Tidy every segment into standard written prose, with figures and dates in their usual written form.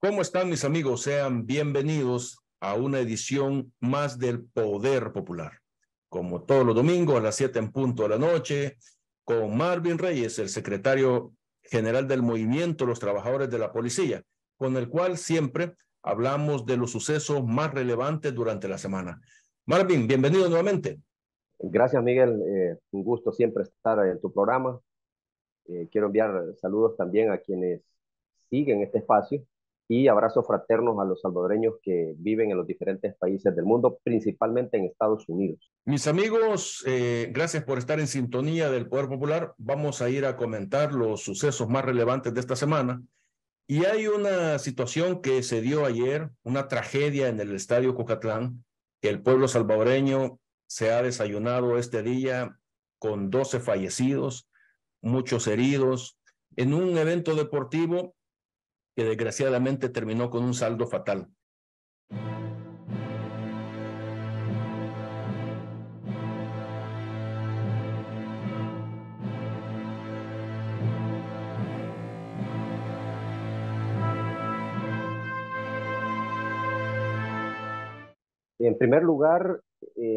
¿Cómo están mis amigos? Sean bienvenidos a una edición más del Poder Popular. Como todos los domingos a las 7 en punto de la noche, con Marvin Reyes, el secretario general del Movimiento de los Trabajadores de la Policía, con el cual siempre hablamos de los sucesos más relevantes durante la semana. Marvin, bienvenido nuevamente. Gracias, Miguel. Un gusto siempre estar en tu programa. Quiero enviar saludos también a quienes siguen este espacio y abrazos fraternos a los salvadoreños que viven en los diferentes países del mundo, principalmente en Estados Unidos. Mis amigos, gracias por estar en sintonía del Poder Popular. Vamos a ir a comentar los sucesos más relevantes de esta semana. Y hay una situación que se dio ayer, una tragedia en el Estadio Cucatlán, que el pueblo salvadoreño se ha desayunado este día con 12 fallecidos, muchos heridos, en un evento deportivo que desgraciadamente terminó con un saldo fatal. En primer lugar,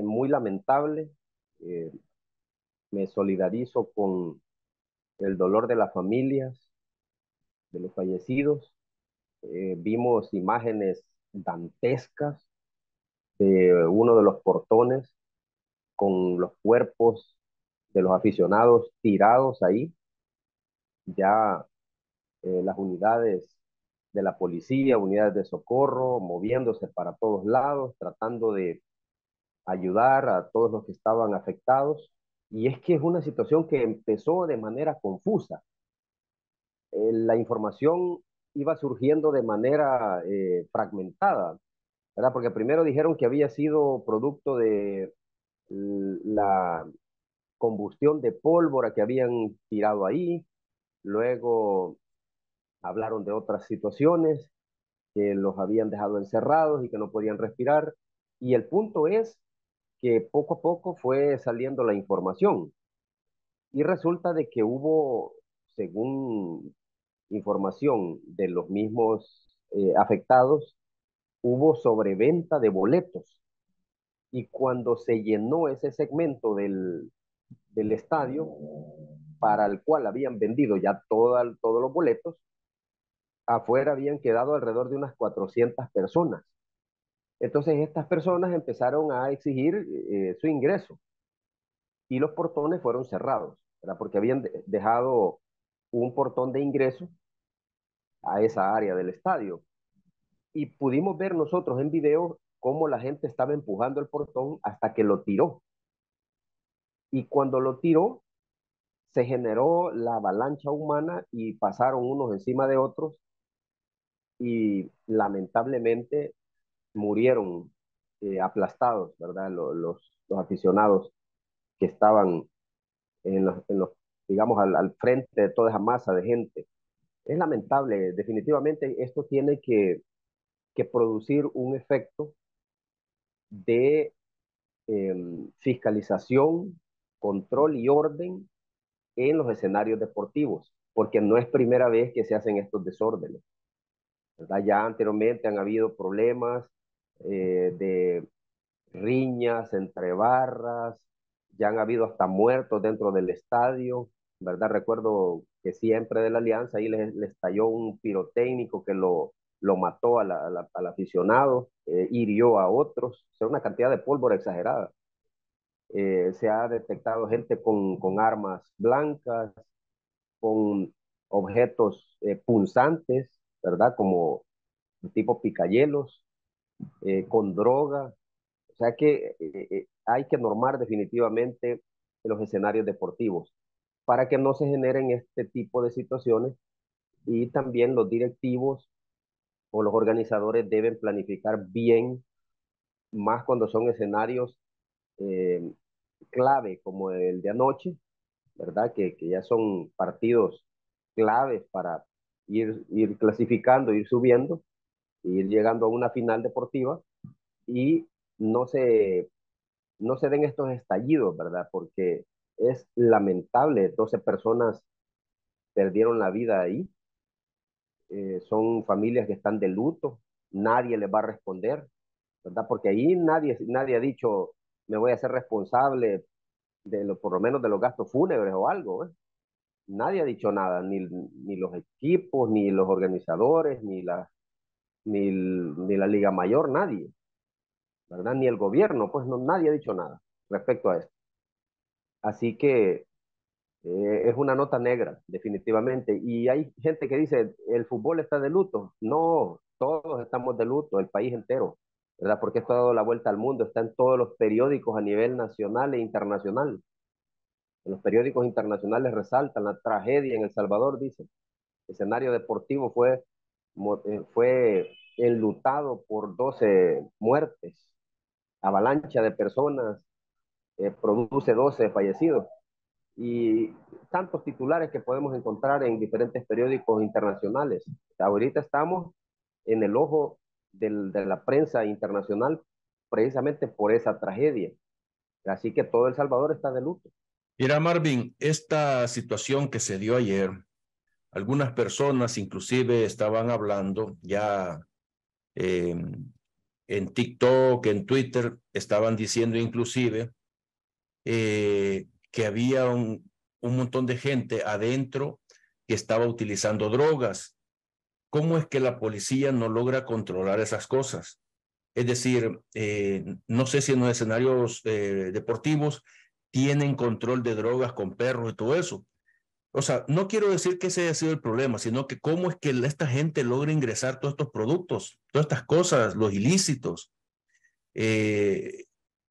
muy lamentable. eh, Me solidarizo con el dolor de las familias de los fallecidos. Vimos imágenes dantescas de uno de los portones con los cuerpos de los aficionados tirados ahí. Ya las unidades de la policía, unidades de socorro, moviéndose para todos lados, tratando de ayudar a todos los que estaban afectados. Y es que es una situación que empezó de manera confusa. La información iba surgiendo de manera fragmentada, ¿verdad? Porque primero dijeron que había sido producto de la combustión de pólvora que habían tirado ahí. Luego hablaron de otras situaciones, que los habían dejado encerrados y que no podían respirar. Y el punto es que poco a poco fue saliendo la información y resulta de que hubo, según información de los mismos afectados, hubo sobreventa de boletos. Y cuando se llenó ese segmento del estadio para el cual habían vendido ya todos los boletos, afuera habían quedado alrededor de unas 400 personas. Entonces estas personas empezaron a exigir su ingreso y los portones fueron cerrados, ¿verdad? Porque habían dejado un portón de ingreso a esa área del estadio. Y pudimos ver nosotros en video cómo la gente estaba empujando el portón hasta que lo tiró. Y cuando lo tiró, se generó la avalancha humana y pasaron unos encima de otros y lamentablemente murieron aplastados, ¿verdad? Los aficionados que estaban digamos, al frente de toda esa masa de gente. Es lamentable, definitivamente esto tiene que producir un efecto de fiscalización, control y orden en los escenarios deportivos, porque no es primera vez que se hacen estos desórdenes, ¿verdad? Ya anteriormente han habido problemas de riñas entre barras, ya han habido hasta muertos dentro del estadio, ¿verdad? Recuerdo que siempre de la Alianza ahí les estalló un pirotécnico que lo mató al aficionado, hirió a otros, o sea, una cantidad de pólvora exagerada. Se ha detectado gente con armas blancas, con objetos punzantes, ¿verdad? Como tipo picayelos, con droga. O sea que hay que normar definitivamente los escenarios deportivos para que no se generen este tipo de situaciones y también los directivos o los organizadores deben planificar bien, más cuando son escenarios eh, clave como el de anoche, ¿verdad? Que ya son partidos claves para ir clasificando, ir subiendo, ir llegando a una final deportiva y no se, no se den estos estallidos, ¿verdad? Porque es lamentable, 12 personas perdieron la vida ahí son familias que están de luto, nadie les va a responder, ¿verdad? Porque ahí nadie ha dicho, me voy a hacer responsable por lo menos de los gastos fúnebres o algo, ¿eh? Nadie ha dicho nada, ni los equipos, ni los organizadores, ni la Liga Mayor, nadie, ¿verdad? Ni el gobierno, pues no, nadie ha dicho nada respecto a esto. Así que es una nota negra, definitivamente. Y hay gente que dice, el fútbol está de luto. No, todos estamos de luto, el país entero, ¿verdad? Porque esto ha dado la vuelta al mundo, está en todos los periódicos a nivel nacional e internacional. En los periódicos internacionales resaltan la tragedia en El Salvador, dicen. El escenario deportivo fue enlutado por 12 muertes, avalancha de personas, produce 12 fallecidos y tantos titulares que podemos encontrar en diferentes periódicos internacionales. Ahorita estamos en el ojo de la prensa internacional precisamente por esa tragedia. Así que todo El Salvador está de luto. Mira, Marvin, esta situación que se dio ayer, algunas personas inclusive estaban hablando ya eh, en TikTok, en Twitter, estaban diciendo inclusive que había un montón de gente adentro que estaba utilizando drogas. ¿Cómo es que la policía no logra controlar esas cosas? Es decir, no sé si en los escenarios deportivos tienen control de drogas con perros y todo eso. O sea, no quiero decir que ese haya sido el problema, sino que cómo es que esta gente logra ingresar todos estos productos, todas estas cosas, los ilícitos. Eh,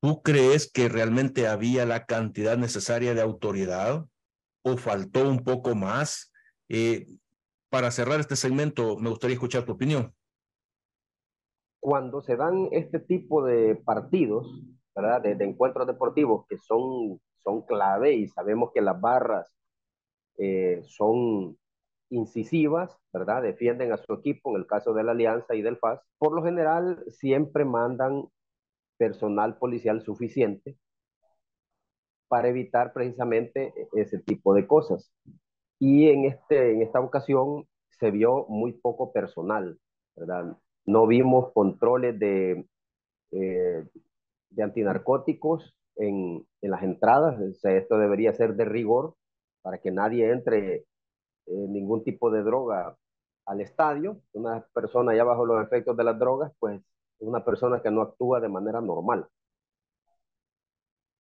¿Tú crees que realmente había la cantidad necesaria de autoridad o faltó un poco más? Eh, para cerrar este segmento, me gustaría escuchar tu opinión. Cuando se dan este tipo de partidos, ¿verdad? De encuentros deportivos que son clave y sabemos que las barras son incisivas, ¿verdad? Defienden a su equipo, en el caso de la Alianza y del FAS. Por lo general, siempre mandan personal policial suficiente para evitar precisamente ese tipo de cosas. Y en esta ocasión se vio muy poco personal, ¿verdad? No vimos controles eh, de antinarcóticos en las entradas. O sea, esto debería ser de rigor para que nadie entre ningún tipo de droga al estadio. Una persona ya bajo los efectos de las drogas, pues es una persona que no actúa de manera normal.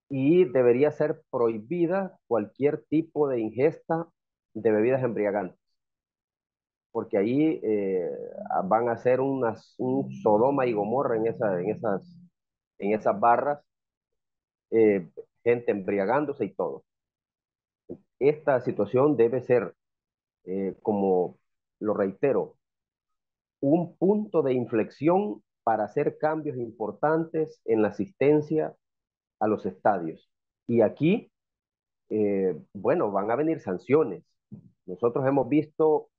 Y debería ser prohibida cualquier tipo de ingesta de bebidas embriagantes, porque ahí van a ser un Sodoma y Gomorra en esas barras, eh, gente embriagándose y todo. Esta situación debe ser, como lo reitero, un punto de inflexión para hacer cambios importantes en la asistencia a los estadios. Y aquí, bueno, van a venir sanciones. Nosotros hemos visto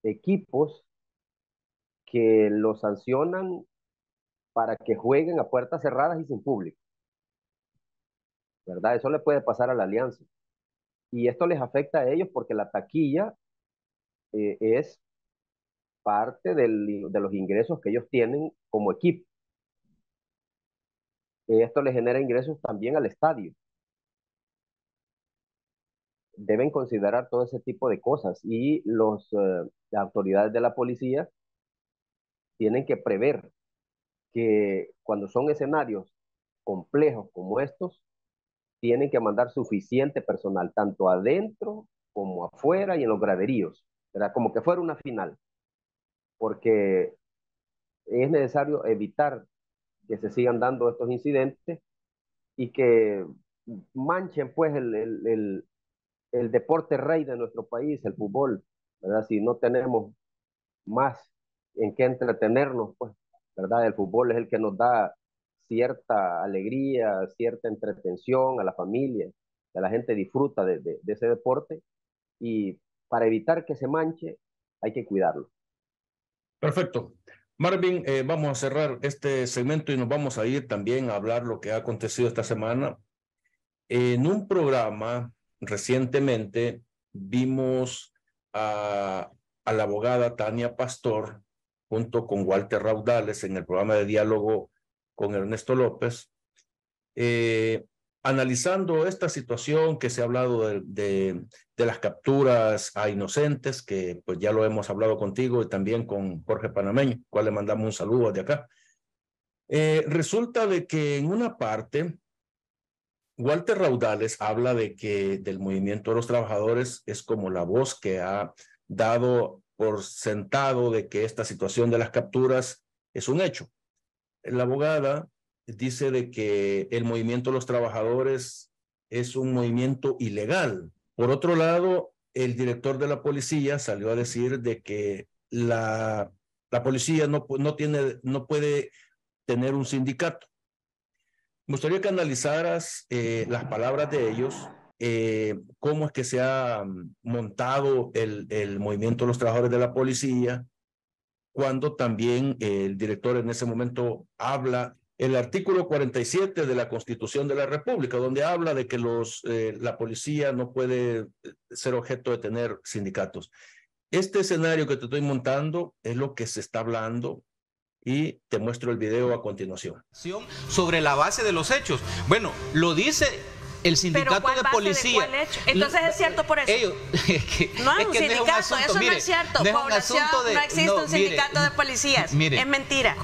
equipos que los sancionan para que jueguen a puertas cerradas y sin público, ¿verdad? Eso le puede pasar a la Alianza. Y esto les afecta a ellos porque la taquilla es parte de los ingresos que ellos tienen como equipo. Esto le genera ingresos también al estadio. Deben considerar todo ese tipo de cosas y las autoridades de la policía tienen que prever que cuando son escenarios complejos como estos, tienen que mandar suficiente personal, tanto adentro como afuera y en los graderíos, ¿verdad? Como que fuera una final, porque es necesario evitar que se sigan dando estos incidentes y que manchen pues el deporte rey de nuestro país, el fútbol, ¿verdad? Si no tenemos más en qué entretenernos, pues, ¿verdad? El fútbol es el que nos da cierta alegría, cierta entretención a la familia, que la gente disfruta de ese deporte y para evitar que se manche hay que cuidarlo. Perfecto. Marvin, vamos a cerrar este segmento y nos vamos a ir también a hablar lo que ha acontecido esta semana. En un programa recientemente vimos a a la abogada Tania Pastor, junto con Walter Raudales, en el programa de diálogo con Ernesto López, analizando esta situación que se ha hablado de las capturas a inocentes, que pues ya lo hemos hablado contigo y también con Jorge Panameño, cual le mandamos un saludo de acá. Resulta de que en una parte, Walter Raudales habla de que del movimiento de los trabajadores es como la voz que ha dado por sentado de que esta situación de las capturas es un hecho. La abogada dice de que el movimiento de los trabajadores es un movimiento ilegal. Por otro lado, el director de la policía salió a decir de que la policía no puede tener un sindicato. Me gustaría que analizaras las palabras de ellos, cómo es que se ha montado el movimiento de los trabajadores de la policía, cuando también el director en ese momento habla el artículo 47 de la Constitución de la República, donde habla de que la policía no puede ser objeto de tener sindicatos. Este escenario que te estoy montando es lo que se está hablando y te muestro el video a continuación. Sobre la base de los hechos. Bueno, lo dice el sindicato de policía. Entonces es cierto por eso. No es un sindicato, eso no es cierto. Población, no existe un sindicato de policías. Es mentira.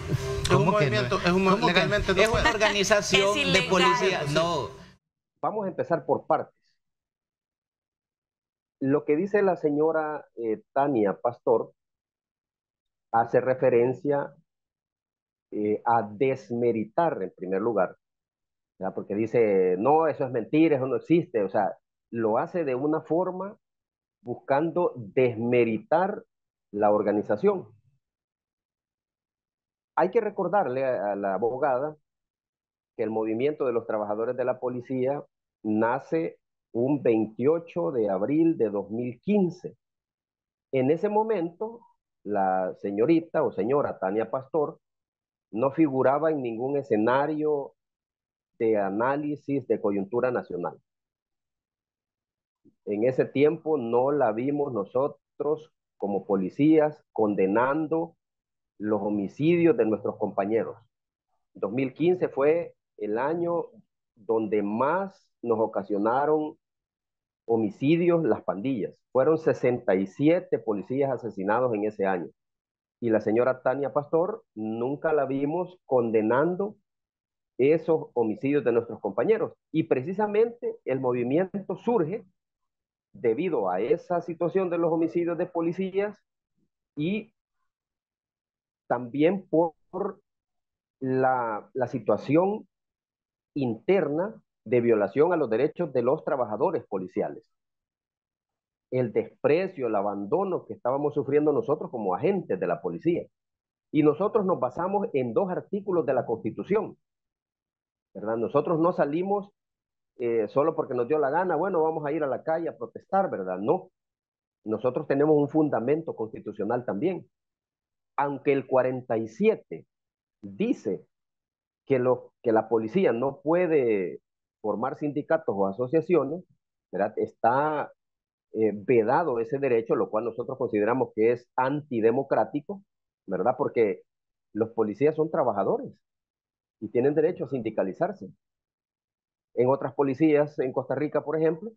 Es un movimiento, es una organización de policía. No. Vamos a empezar por partes. Lo que dice la señora Tania Pastor hace referencia a desmeritar en primer lugar, ¿verdad? Porque dice, no, eso es mentira, eso no existe, o sea, lo hace de una forma buscando desmeritar la organización. Hay que recordarle a la abogada que el movimiento de los trabajadores de la policía nace un 28 de abril de 2015. En ese momento, la señorita o señora Tania Pastor no figuraba en ningún escenario de análisis de coyuntura nacional. En ese tiempo no la vimos nosotros como policías condenando los homicidios de nuestros compañeros. 2015 fue el año donde más nos ocasionaron homicidios las pandillas. Fueron 67 policías asesinados en ese año. Y la señora Tania Pastor nunca la vimos condenando esos homicidios de nuestros compañeros. Y precisamente el movimiento surge debido a esa situación de los homicidios de policías y también por la situación interna de violación a los derechos de los trabajadores policiales. El desprecio, el abandono que estábamos sufriendo nosotros como agentes de la policía. Y nosotros nos basamos en 2 artículos de la Constitución, ¿verdad? Nosotros no salimos solo porque nos dio la gana, bueno, vamos a ir a la calle a protestar, ¿verdad? No. Nosotros tenemos un fundamento constitucional también. Aunque el 47 dice que la policía no puede formar sindicatos o asociaciones, ¿verdad? Está vedado ese derecho, lo cual nosotros consideramos que es antidemocrático, ¿verdad? Porque los policías son trabajadores y tienen derecho a sindicalizarse. En otras policías, en Costa Rica, por ejemplo,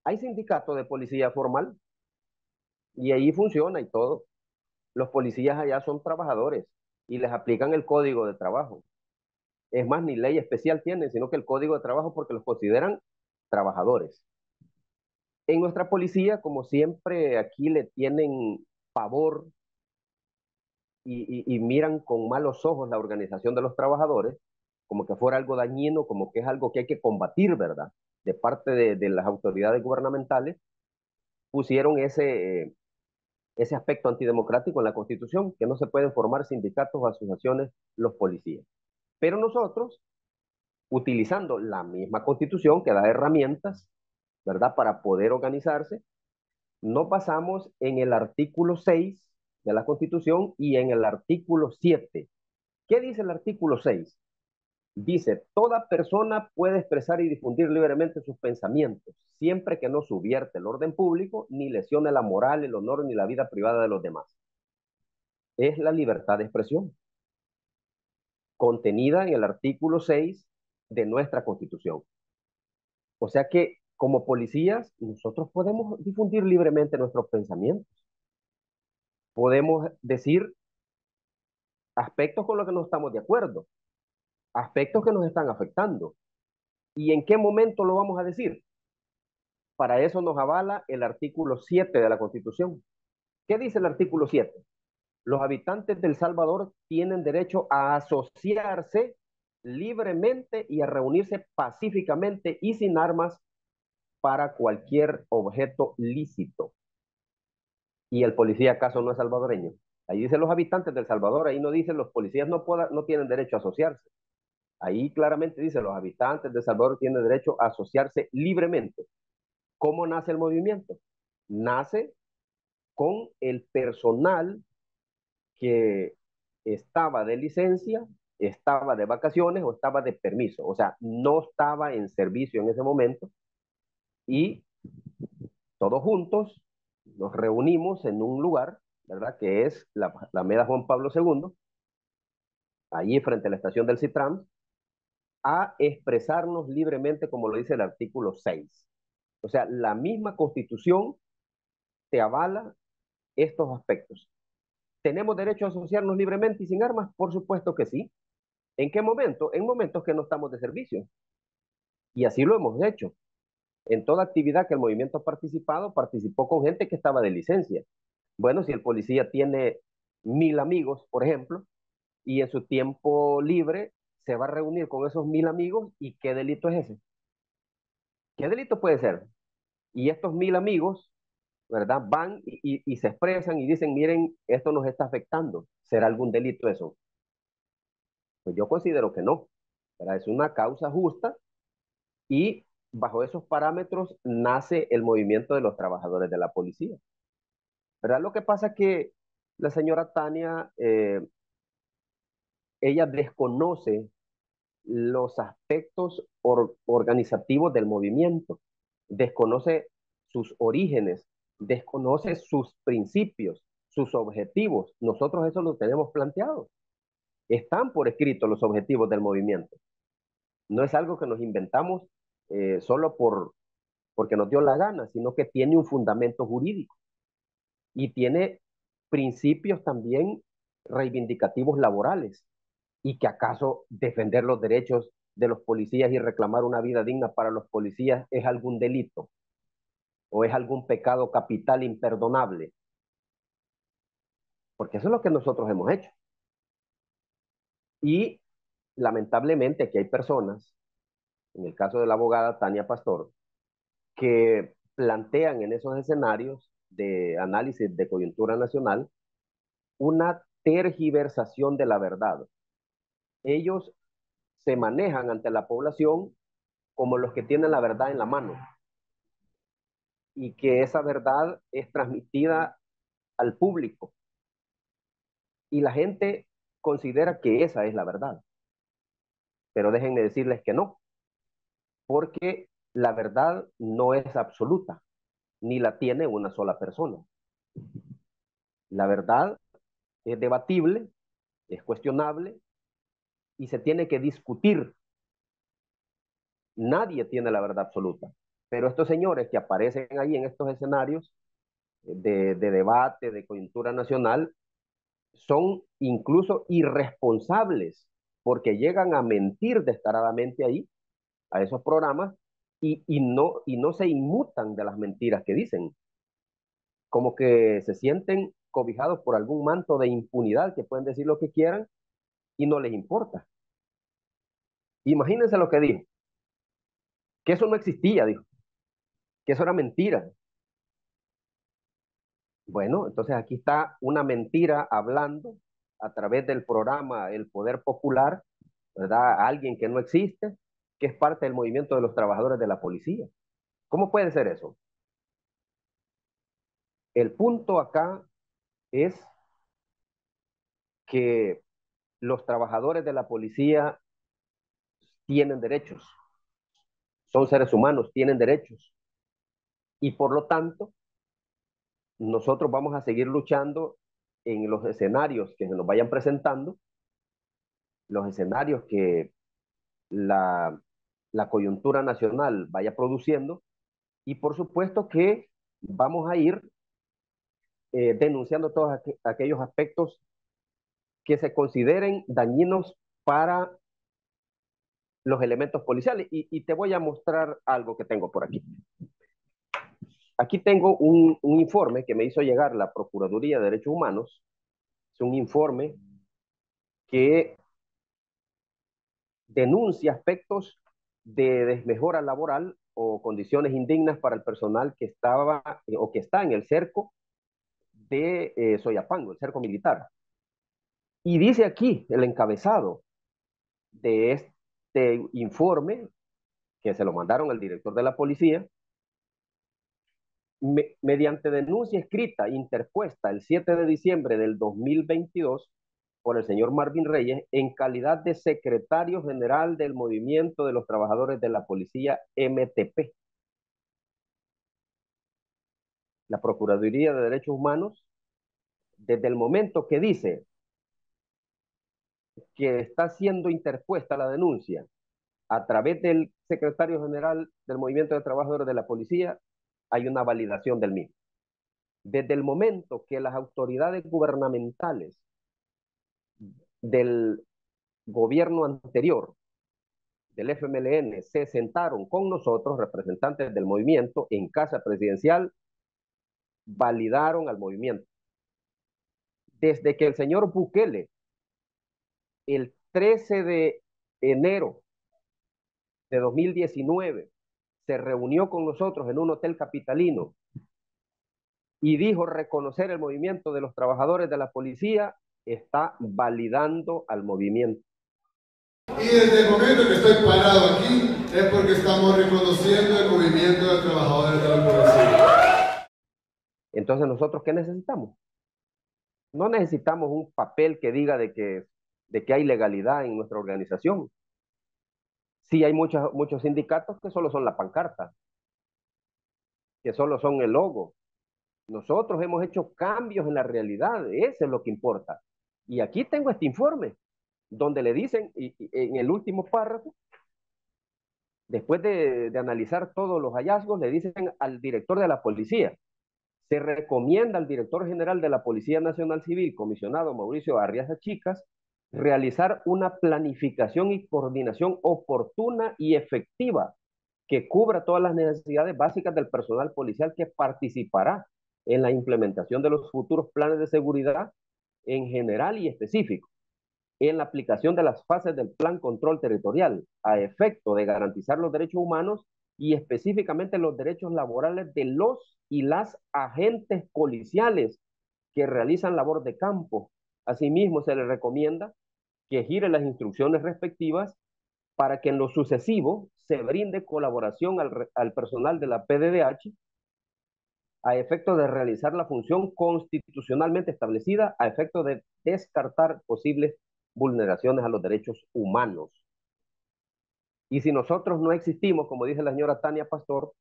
hay sindicato de policía formal y ahí funciona y todo. Los policías allá son trabajadores y les aplican el código de trabajo. Es más, ni ley especial tienen, sino que el código de trabajo porque los consideran trabajadores. En nuestra policía, como siempre, aquí le tienen pavor y miran con malos ojos la organización de los trabajadores, como que fuera algo dañino, como que es algo que hay que combatir, ¿verdad? De parte de las autoridades gubernamentales, pusieron ese aspecto antidemocrático en la Constitución, que no se pueden formar sindicatos o asociaciones los policías. Pero nosotros, utilizando la misma Constitución que da herramientas, ¿verdad?, para poder organizarse, nos basamos en el artículo 6 de la Constitución y en el artículo 7. ¿Qué dice el artículo 6? Dice, toda persona puede expresar y difundir libremente sus pensamientos, siempre que no subvierte el orden público, ni lesione la moral, el honor, ni la vida privada de los demás. Es la libertad de expresión, contenida en el artículo 6 de nuestra Constitución. O sea que, como policías, nosotros podemos difundir libremente nuestros pensamientos. Podemos decir aspectos con los que no estamos de acuerdo, aspectos que nos están afectando. ¿Y en qué momento lo vamos a decir? Para eso nos avala el artículo 7 de la Constitución. ¿Qué dice el artículo 7? Los habitantes de El Salvador tienen derecho a asociarse libremente y a reunirse pacíficamente y sin armas para cualquier objeto lícito. ¿Y el policía acaso no es salvadoreño? Ahí dice los habitantes del Salvador, ahí no dice los policías no tienen derecho a asociarse. Ahí claramente dice los habitantes de El Salvador tienen derecho a asociarse libremente. ¿Cómo nace el movimiento? Nace con el personal que estaba de licencia, estaba de vacaciones o estaba de permiso. O sea, no estaba en servicio en ese momento y todos juntos nos reunimos en un lugar, ¿verdad? Que es la Alameda Juan Pablo II, allí frente a la estación del Citram, a expresarnos libremente como lo dice el artículo 6. O sea, la misma Constitución te avala estos aspectos. ¿Tenemos derecho a asociarnos libremente y sin armas? Por supuesto que sí. ¿En qué momento? En momentos que no estamos de servicio. Y así lo hemos hecho. En toda actividad que el movimiento ha participado, participó con gente que estaba de licencia. Bueno, si el policía tiene 1000 amigos, por ejemplo, y en su tiempo libre se va a reunir con esos 1000 amigos, ¿y qué delito es ese? ¿Qué delito puede ser? Y estos 1000 amigos, ¿verdad? Van y se expresan y dicen, miren, esto nos está afectando. ¿Será algún delito eso? Pues yo considero que no, ¿verdad? Es una causa justa y bajo esos parámetros nace el movimiento de los trabajadores de la policía. ¿Verdad? Lo que pasa es que la señora Tania, ella desconoce los aspectos organizativos del movimiento, desconoce sus orígenes, desconoce sus principios, sus objetivos. Nosotros eso lo tenemos planteado. Están por escrito los objetivos del movimiento. No es algo que nos inventamos solo porque nos dio la gana, sino que tiene un fundamento jurídico y tiene principios también reivindicativos laborales. ¿Y que acaso defender los derechos de los policías y reclamar una vida digna para los policías es algún delito o es algún pecado capital imperdonable? Porque eso es lo que nosotros hemos hecho. Y lamentablemente aquí hay personas, en el caso de la abogada Tania Pastor, que plantean en esos escenarios de análisis de coyuntura nacional una tergiversación de la verdad. Ellos se manejan ante la población como los que tienen la verdad en la mano y que esa verdad es transmitida al público y la gente considera que esa es la verdad. Pero déjenme decirles que no, porque la verdad no es absoluta, ni la tiene una sola persona. La verdad es debatible, es cuestionable y se tiene que discutir. Nadie tiene la verdad absoluta. Pero estos señores que aparecen ahí en estos escenarios de debate, de coyuntura nacional, son incluso irresponsables porque llegan a mentir descaradamente ahí, a esos programas, y no se inmutan de las mentiras que dicen. Como que se sienten cobijados por algún manto de impunidad, que pueden decir lo que quieran y no les importa. Imagínense lo que dijo, que eso no existía, dijo, que eso era mentira. Bueno, entonces aquí está una mentira hablando a través del programa El Poder Popular, ¿verdad? Alguien que no existe, que es parte del movimiento de los trabajadores de la policía. ¿Cómo puede ser eso? El punto acá es que los trabajadores de la policía tienen derechos, son seres humanos, tienen derechos. Y por lo tanto, nosotros vamos a seguir luchando en los escenarios que se nos vayan presentando, los escenarios que la coyuntura nacional vaya produciendo, y por supuesto que vamos a ir denunciando todos aquellos aspectos que se consideren dañinos para los elementos policiales. Y te voy a mostrar algo que tengo por aquí. Aquí tengo un informe que me hizo llegar la Procuraduría de Derechos Humanos. Es un informe que denuncia aspectos de desmejora laboral o condiciones indignas para el personal que estaba o que está en el cerco de Soyapango, el cerco militar. Y dice aquí el encabezado de este informe, que se lo mandaron al director de la policía, mediante denuncia escrita interpuesta el 7 de diciembre del 2022 por el señor Marvin Reyes en calidad de secretario general del Movimiento de los Trabajadores de la Policía MTP. La Procuraduría de Derechos Humanos, desde el momento que dice que está siendo interpuesta la denuncia a través del secretario general del Movimiento de Trabajadores de la Policía, hay una validación del mismo. Desde el momento que las autoridades gubernamentales del gobierno anterior, del FMLN, se sentaron con nosotros, representantes del movimiento, en Casa Presidencial, validaron al movimiento. Desde que el señor Bukele, el 13 de enero de 2019, se reunió con nosotros en un hotel capitalino y dijo reconocer el movimiento de los trabajadores de la policía, está validando al movimiento. Y desde el momento que estoy parado aquí es porque estamos reconociendo el movimiento de trabajadores de la policía. Entonces, ¿nosotros qué necesitamos? No necesitamos un papel que diga de que hay legalidad en nuestra organización. Sí, hay muchos sindicatos que solo son la pancarta, que solo son el logo. Nosotros hemos hecho cambios en la realidad, eso es lo que importa. Y aquí tengo este informe, donde le dicen, y en el último párrafo, después de analizar todos los hallazgos, le dicen al director de la policía, se recomienda al director general de la Policía Nacional Civil, comisionado Mauricio Arriaza Chicas, realizar una planificación y coordinación oportuna y efectiva que cubra todas las necesidades básicas del personal policial que participará en la implementación de los futuros planes de seguridad en general y específico, en la aplicación de las fases del Plan Control Territorial a efecto de garantizar los derechos humanos y específicamente los derechos laborales de los y las agentes policiales que realizan labor de campo. Asimismo, se les recomienda que gire las instrucciones respectivas para que en lo sucesivo se brinde colaboración al personal de la PDDH a efecto de realizar la función constitucionalmente establecida a efecto de descartar posibles vulneraciones a los derechos humanos. Y si nosotros no existimos, como dice la señora Tania Pastor,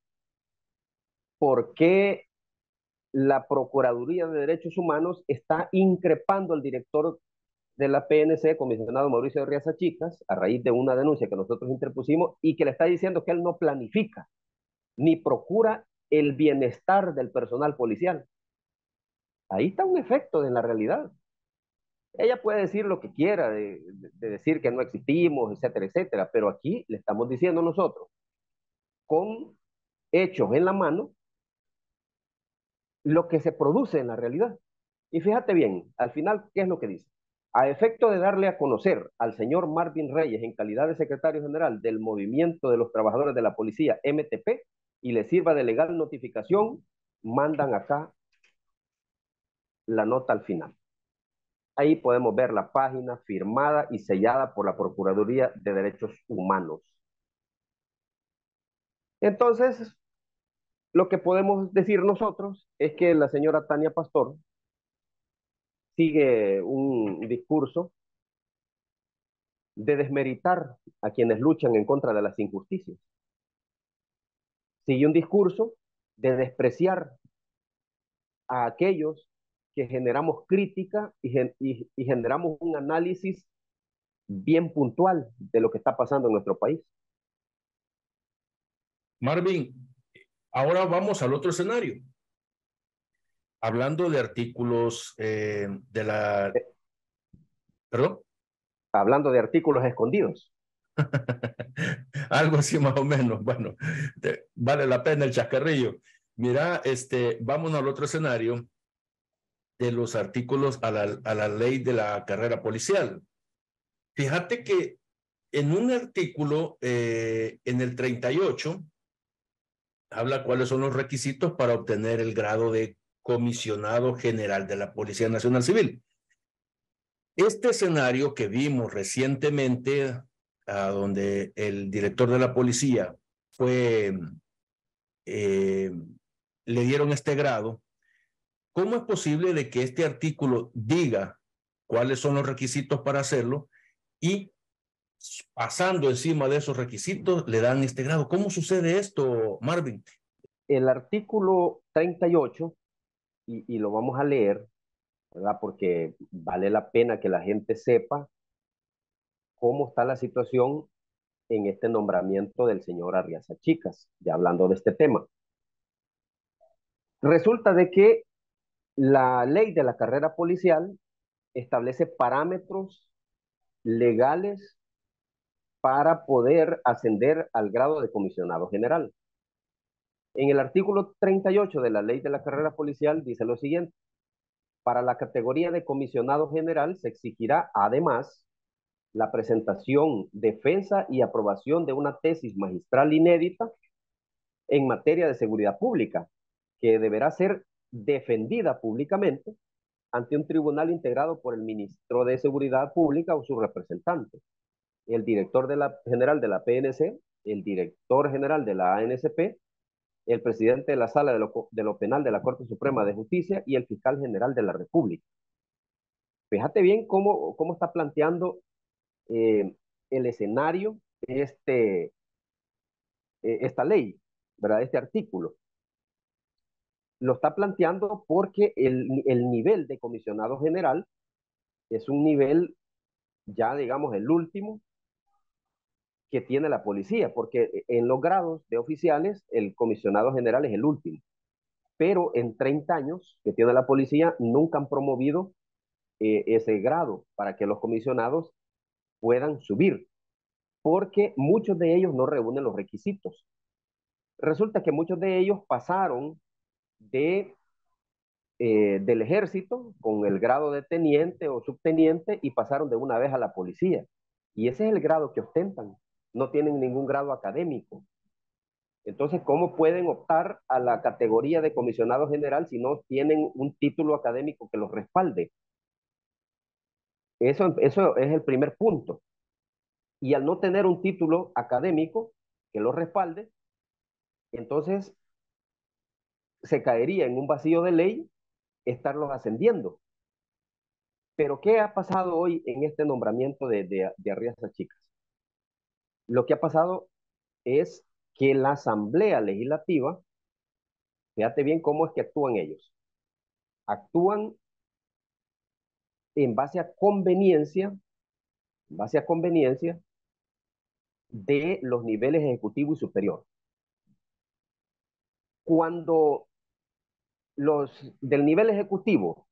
¿por qué la Procuraduría de Derechos Humanos está increpando al director de la PNC, comisionado Mauricio Arriaza Chicas, a raíz de una denuncia que nosotros interpusimos y que le está diciendo que él no planifica ni procura el bienestar del personal policial? Ahí está un efecto de la realidad. Ella puede decir lo que quiera, de decir que no existimos, etcétera, etcétera, pero aquí le estamos diciendo nosotros, con hechos en la mano, lo que se produce en la realidad. Y fíjate bien, al final, ¿qué es lo que dice? A efecto de darle a conocer al señor Marvin Reyes en calidad de secretario general del Movimiento de los Trabajadores de la Policía MTP y le sirva de legal notificación, mandan acá la nota al final. Ahí podemos ver la página firmada y sellada por la Procuraduría de Derechos Humanos. Entonces, lo que podemos decir nosotros es que la señora Tania Pastor sigue un discurso de desmeritar a quienes luchan en contra de las injusticias. Sigue un discurso de despreciar a aquellos que generamos crítica y generamos un análisis bien puntual de lo que está pasando en nuestro país. Marvin, ahora vamos al otro escenario. Hablando de artículos de la... ¿Perdón? Hablando de artículos escondidos. Algo así más o menos. Bueno, vale la pena el chascarrillo. Mira, vamos al otro escenario de los artículos a la ley de la carrera policial. Fíjate que en un artículo, en el 38, habla cuáles son los requisitos para obtener el grado de comisionado general de la Policía Nacional Civil. Este escenario que vimos recientemente, donde el director de la policía fue, le dieron este grado, ¿cómo es posible de que este artículo diga cuáles son los requisitos para hacerlo y pasando encima de esos requisitos le dan este grado? ¿Cómo sucede esto, Marvin? El artículo 38, y lo vamos a leer, ¿verdad? Porque vale la pena que la gente sepa cómo está la situación en este nombramiento del señor Arriaza Chicas, ya hablando de este tema. Resulta de que la ley de la carrera policial establece parámetros legales para poder ascender al grado de comisionado general. En el artículo 38 de la ley de la carrera policial dice lo siguiente: para la categoría de comisionado general se exigirá además la presentación, defensa y aprobación de una tesis magistral inédita en materia de seguridad pública, que deberá ser defendida públicamente ante un tribunal integrado por el ministro de Seguridad Pública o su representante, el director general de la PNC, el director general de la ANSP, el presidente de la Sala de lo Penal de la Corte Suprema de Justicia y el fiscal general de la República. Fíjate bien cómo está planteando el escenario esta ley, ¿verdad? Este artículo. Lo está planteando porque el nivel de comisionado general es un nivel ya, digamos, el último que tiene la policía, porque en los grados de oficiales el comisionado general es el último. Pero en 30 años que tiene la policía nunca han promovido ese grado para que los comisionados puedan subir, porque muchos de ellos no reúnen los requisitos. Resulta que muchos de ellos pasaron del ejército con el grado de teniente o subteniente y pasaron de una vez a la policía. Y ese es el grado que ostentan. No tienen ningún grado académico. Entonces, ¿cómo pueden optar a la categoría de comisionado general si no tienen un título académico que los respalde? Eso es el primer punto. Y al no tener un título académico que los respalde, entonces se caería en un vacío de ley estarlos ascendiendo. Pero ¿qué ha pasado hoy en este nombramiento de Arriaza Chicas? Lo que ha pasado es que la Asamblea Legislativa, fíjate bien cómo es que actúan ellos. Actúan en base a conveniencia de los niveles ejecutivo y superior. Cuando los del nivel ejecutivo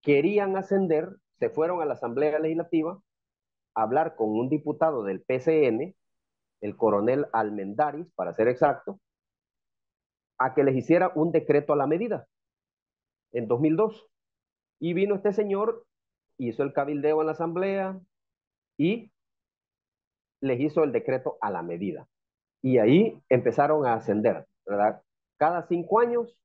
querían ascender, se fueron a la Asamblea Legislativa a hablar con un diputado del PCN, el coronel Almendaris, para ser exacto, a que les hiciera un decreto a la medida en 2002. Y vino este señor, hizo el cabildeo en la Asamblea y les hizo el decreto a la medida. Y ahí empezaron a ascender, ¿verdad? Cada 5 años,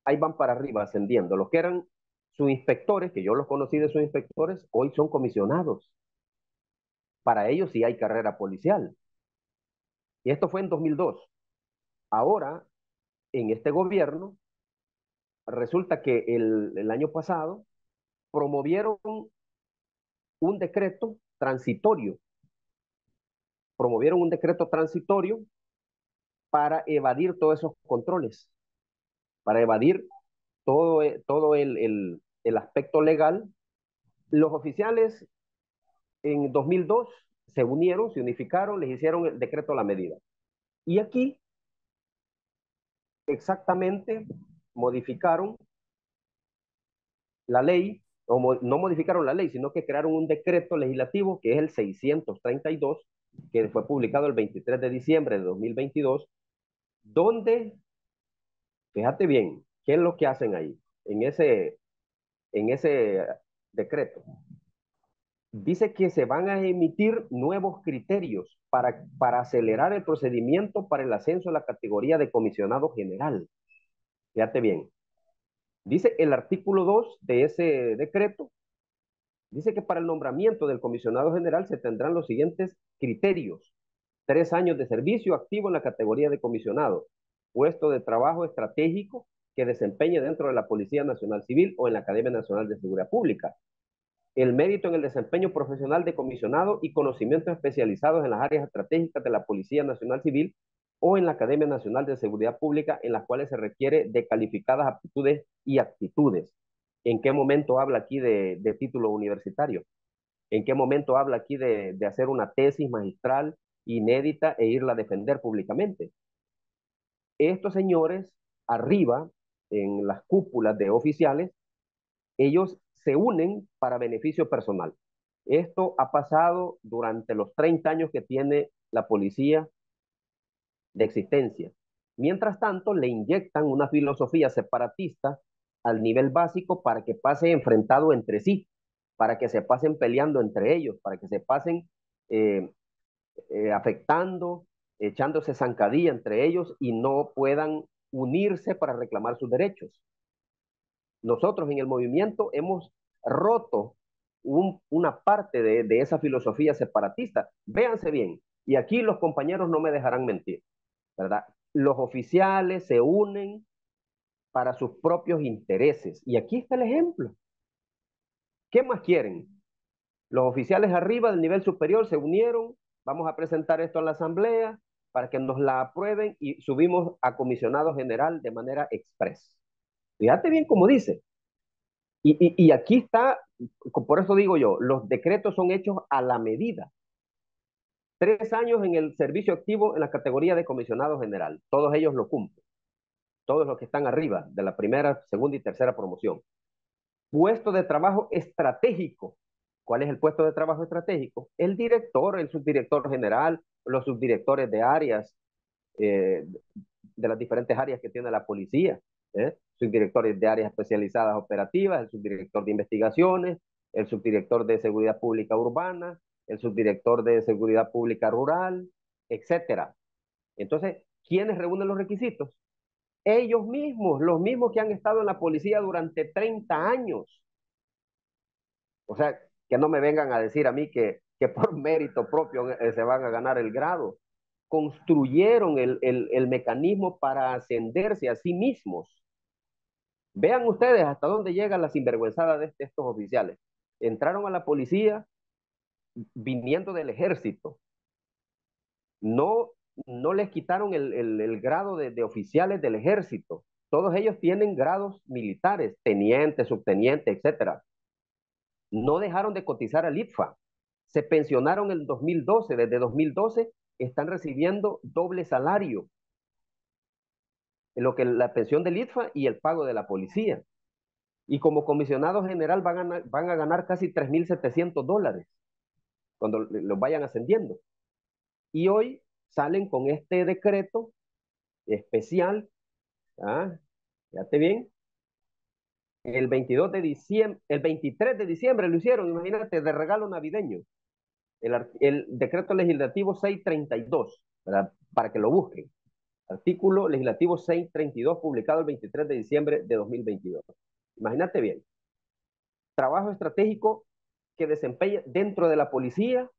ahí van para arriba ascendiendo. Los que eran sus inspectores, que yo los conocí de sus inspectores, hoy son comisionados. Para ellos sí hay carrera policial. Y esto fue en 2002. Ahora, en este gobierno, resulta que el año pasado promovieron un decreto transitorio. Promovieron un decreto transitorio para evadir todos esos controles, para evadir todo el aspecto legal. Los oficiales en 2002 se unieron, se unificaron, les hicieron el decreto a la medida. Y aquí exactamente modificaron la ley, o no modificaron la ley, sino que crearon un decreto legislativo que es el 632, que fue publicado el 23 de diciembre de 2022, donde, fíjate bien, ¿qué es lo que hacen ahí? En ese decreto. Dice que se van a emitir nuevos criterios para acelerar el procedimiento para el ascenso a la categoría de comisionado general. Fíjate bien. Dice el artículo 2 de ese decreto, dice que para el nombramiento del comisionado general se tendrán los siguientes criterios: 3 años de servicio activo en la categoría de comisionado, puesto de trabajo estratégico que desempeñe dentro de la Policía Nacional Civil o en la Academia Nacional de Seguridad Pública, el mérito en el desempeño profesional de comisionado y conocimientos especializados en las áreas estratégicas de la Policía Nacional Civil o en la Academia Nacional de Seguridad Pública, en las cuales se requiere de calificadas aptitudes y actitudes. ¿En qué momento habla aquí de título universitario? ¿En qué momento habla aquí de hacer una tesis magistral inédita e irla a defender públicamente? Estos señores arriba, en las cúpulas de oficiales, ellos se unen para beneficio personal. Esto ha pasado durante los 30 años que tiene la policía de existencia. Mientras tanto, le inyectan una filosofía separatista al nivel básico para que pase enfrentado entre sí, para que se pasen peleando entre ellos, para que se pasen afectando, echándose zancadilla entre ellos y no puedan unirse para reclamar sus derechos. Nosotros en el movimiento hemos roto una parte de esa filosofía separatista. Véanse bien, y aquí los compañeros no me dejarán mentir, ¿verdad? Los oficiales se unen para sus propios intereses. Y aquí está el ejemplo. ¿Qué más quieren? Los oficiales arriba del nivel superior se unieron, vamos a presentar esto a la asamblea para que nos la aprueben y subimos a comisionado general de manera express. Fíjate bien cómo dice. Y aquí está, por eso digo yo, los decretos son hechos a la medida. 3 años en el servicio activo en la categoría de comisionado general. Todos ellos lo cumplen. Todos los que están arriba de la primera, segunda y tercera promoción. Puesto de trabajo estratégico. ¿Cuál es el puesto de trabajo estratégico? El director, el subdirector general, los subdirectores de áreas, de las diferentes áreas que tiene la policía, subdirectores de áreas especializadas operativas, el subdirector de investigaciones, el subdirector de seguridad pública urbana, el subdirector de seguridad pública rural, etcétera. Entonces, ¿quiénes reúnen los requisitos? Ellos mismos, los mismos que han estado en la policía durante 30 años. O sea, que no me vengan a decir a mí que por mérito propio se van a ganar el grado. Construyeron el mecanismo para ascenderse a sí mismos. Vean ustedes hasta dónde llega la sinvergüenzada de estos oficiales. Entraron a la policía viniendo del ejército. No les quitaron el grado de oficiales del ejército. Todos ellos tienen grados militares, teniente, subteniente, etcétera. No dejaron de cotizar al ITFA. Se pensionaron en el 2012. Desde 2012 están recibiendo doble salario. En lo que la pensión del ITFA y el pago de la policía. Y como comisionado general van a ganar casi $3,700 cuando los vayan ascendiendo. Y hoy salen con este decreto especial, fíjate bien, el 23 de diciembre lo hicieron, imagínate, de regalo navideño, el decreto legislativo 632, ¿verdad? Para que lo busquen, artículo legislativo 632 publicado el 23 de diciembre de 2022. Imagínate bien, trabajo estratégico que desempeña dentro de la policía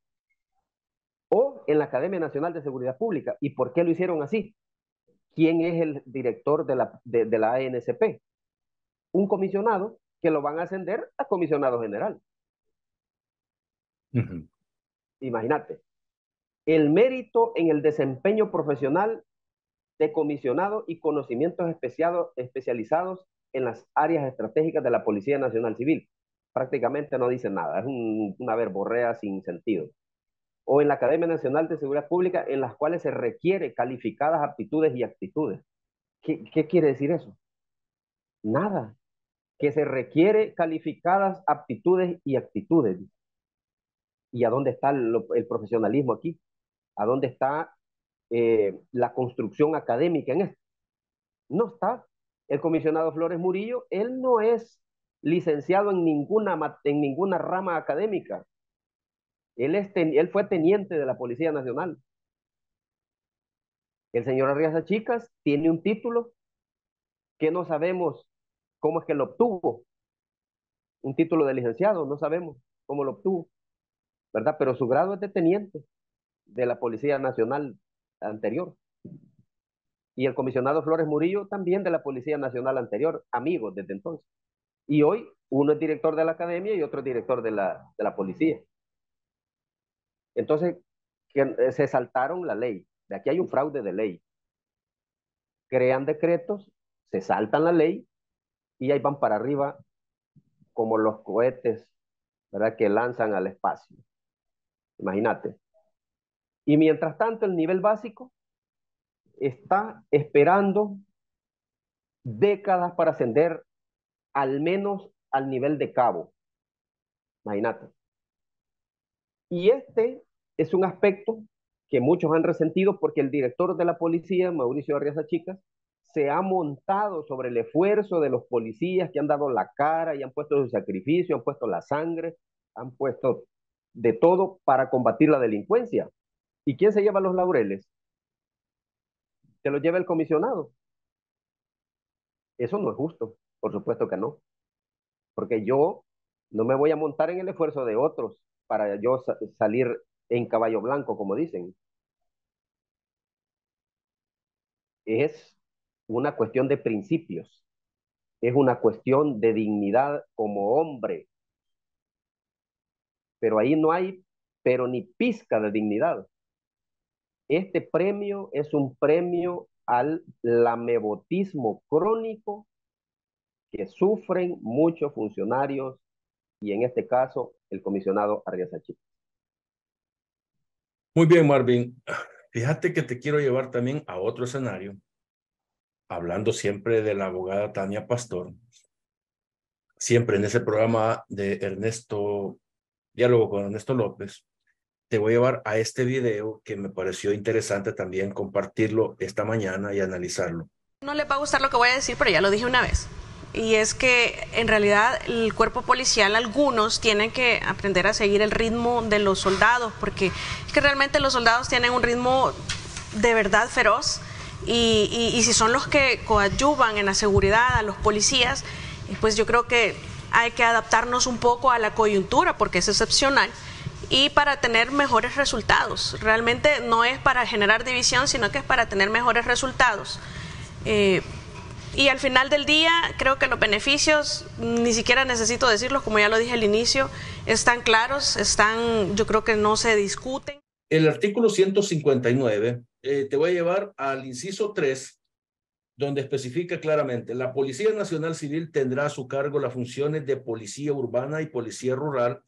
o en la Academia Nacional de Seguridad Pública. ¿Y por qué lo hicieron así? ¿Quién es el director de la ANSP? Un comisionado que lo van a ascender a comisionado general. Imagínate, el mérito en el desempeño profesional de comisionado y conocimientos especializados en las áreas estratégicas de la Policía Nacional Civil. Prácticamente no dice nada, es una verborrea sin sentido. O en la Academia Nacional de Seguridad Pública, en las cuales se requiere calificadas aptitudes y actitudes. ¿Qué quiere decir eso? Nada. Que se requiere calificadas aptitudes y actitudes. ¿Y a dónde está el profesionalismo aquí? ¿A dónde está la construcción académica en esto? No está. El comisionado Flores Murillo, él no es licenciado en ninguna rama académica. Él fue teniente de la Policía Nacional. El señor Arriaza Chicas tiene un título que no sabemos cómo es que lo obtuvo. Un título de licenciado, no sabemos cómo lo obtuvo, ¿verdad? Pero su grado es de teniente de la Policía Nacional anterior. Y el comisionado Flores Murillo también de la Policía Nacional anterior, amigos desde entonces. Y hoy uno es director de la academia y otro es director de la policía. Entonces, se saltaron la ley. De aquí hay un fraude de ley. Crean decretos, se saltan la ley y ahí van para arriba como los cohetes, ¿verdad?, que lanzan al espacio. Imagínate. Y mientras tanto, el nivel básico está esperando décadas para ascender al menos al nivel de cabo. Imagínate. Y este es un aspecto que muchos han resentido porque el director de la policía, Mauricio Arriaza Chicas, se ha montado sobre el esfuerzo de los policías que han dado la cara y han puesto su sacrificio, han puesto la sangre, han puesto de todo para combatir la delincuencia. ¿Y quién se lleva los laureles? Se los lleva el comisionado. Eso no es justo, por supuesto que no. Porque yo no me voy a montar en el esfuerzo de otros para yo salir en caballo blanco, como dicen. Es una cuestión de principios. Es una cuestión de dignidad como hombre. Pero ahí no hay, pero ni pizca de dignidad. Este premio es un premio al lamebotismo crónico que sufren muchos funcionarios y en este caso el comisionado Arriaza Chicas. Muy bien, Marvin. Fíjate que te quiero llevar también a otro escenario, hablando siempre de la abogada Tania Pastor, siempre en ese programa de Diálogo con Ernesto López. Te voy a llevar a este video que me pareció interesante también compartirlo esta mañana y analizarlo. No les va a gustar lo que voy a decir, pero ya lo dije una vez. Y es que en realidad el cuerpo policial, algunos tienen que aprender a seguir el ritmo de los soldados, porque es que realmente los soldados tienen un ritmo de verdad feroz y si son los que coadyuvan en la seguridad a los policías, pues yo creo que hay que adaptarnos un poco a la coyuntura porque es excepcional y para tener mejores resultados. Realmente no es para generar división, sino que es para tener mejores resultados. Y al final del día, creo que los beneficios, ni siquiera necesito decirlos, como ya lo dije al inicio, están claros, yo creo que no se discuten. El artículo 159, te voy a llevar al inciso 3, donde especifica claramente: la Policía Nacional Civil tendrá a su cargo las funciones de policía urbana y policía rural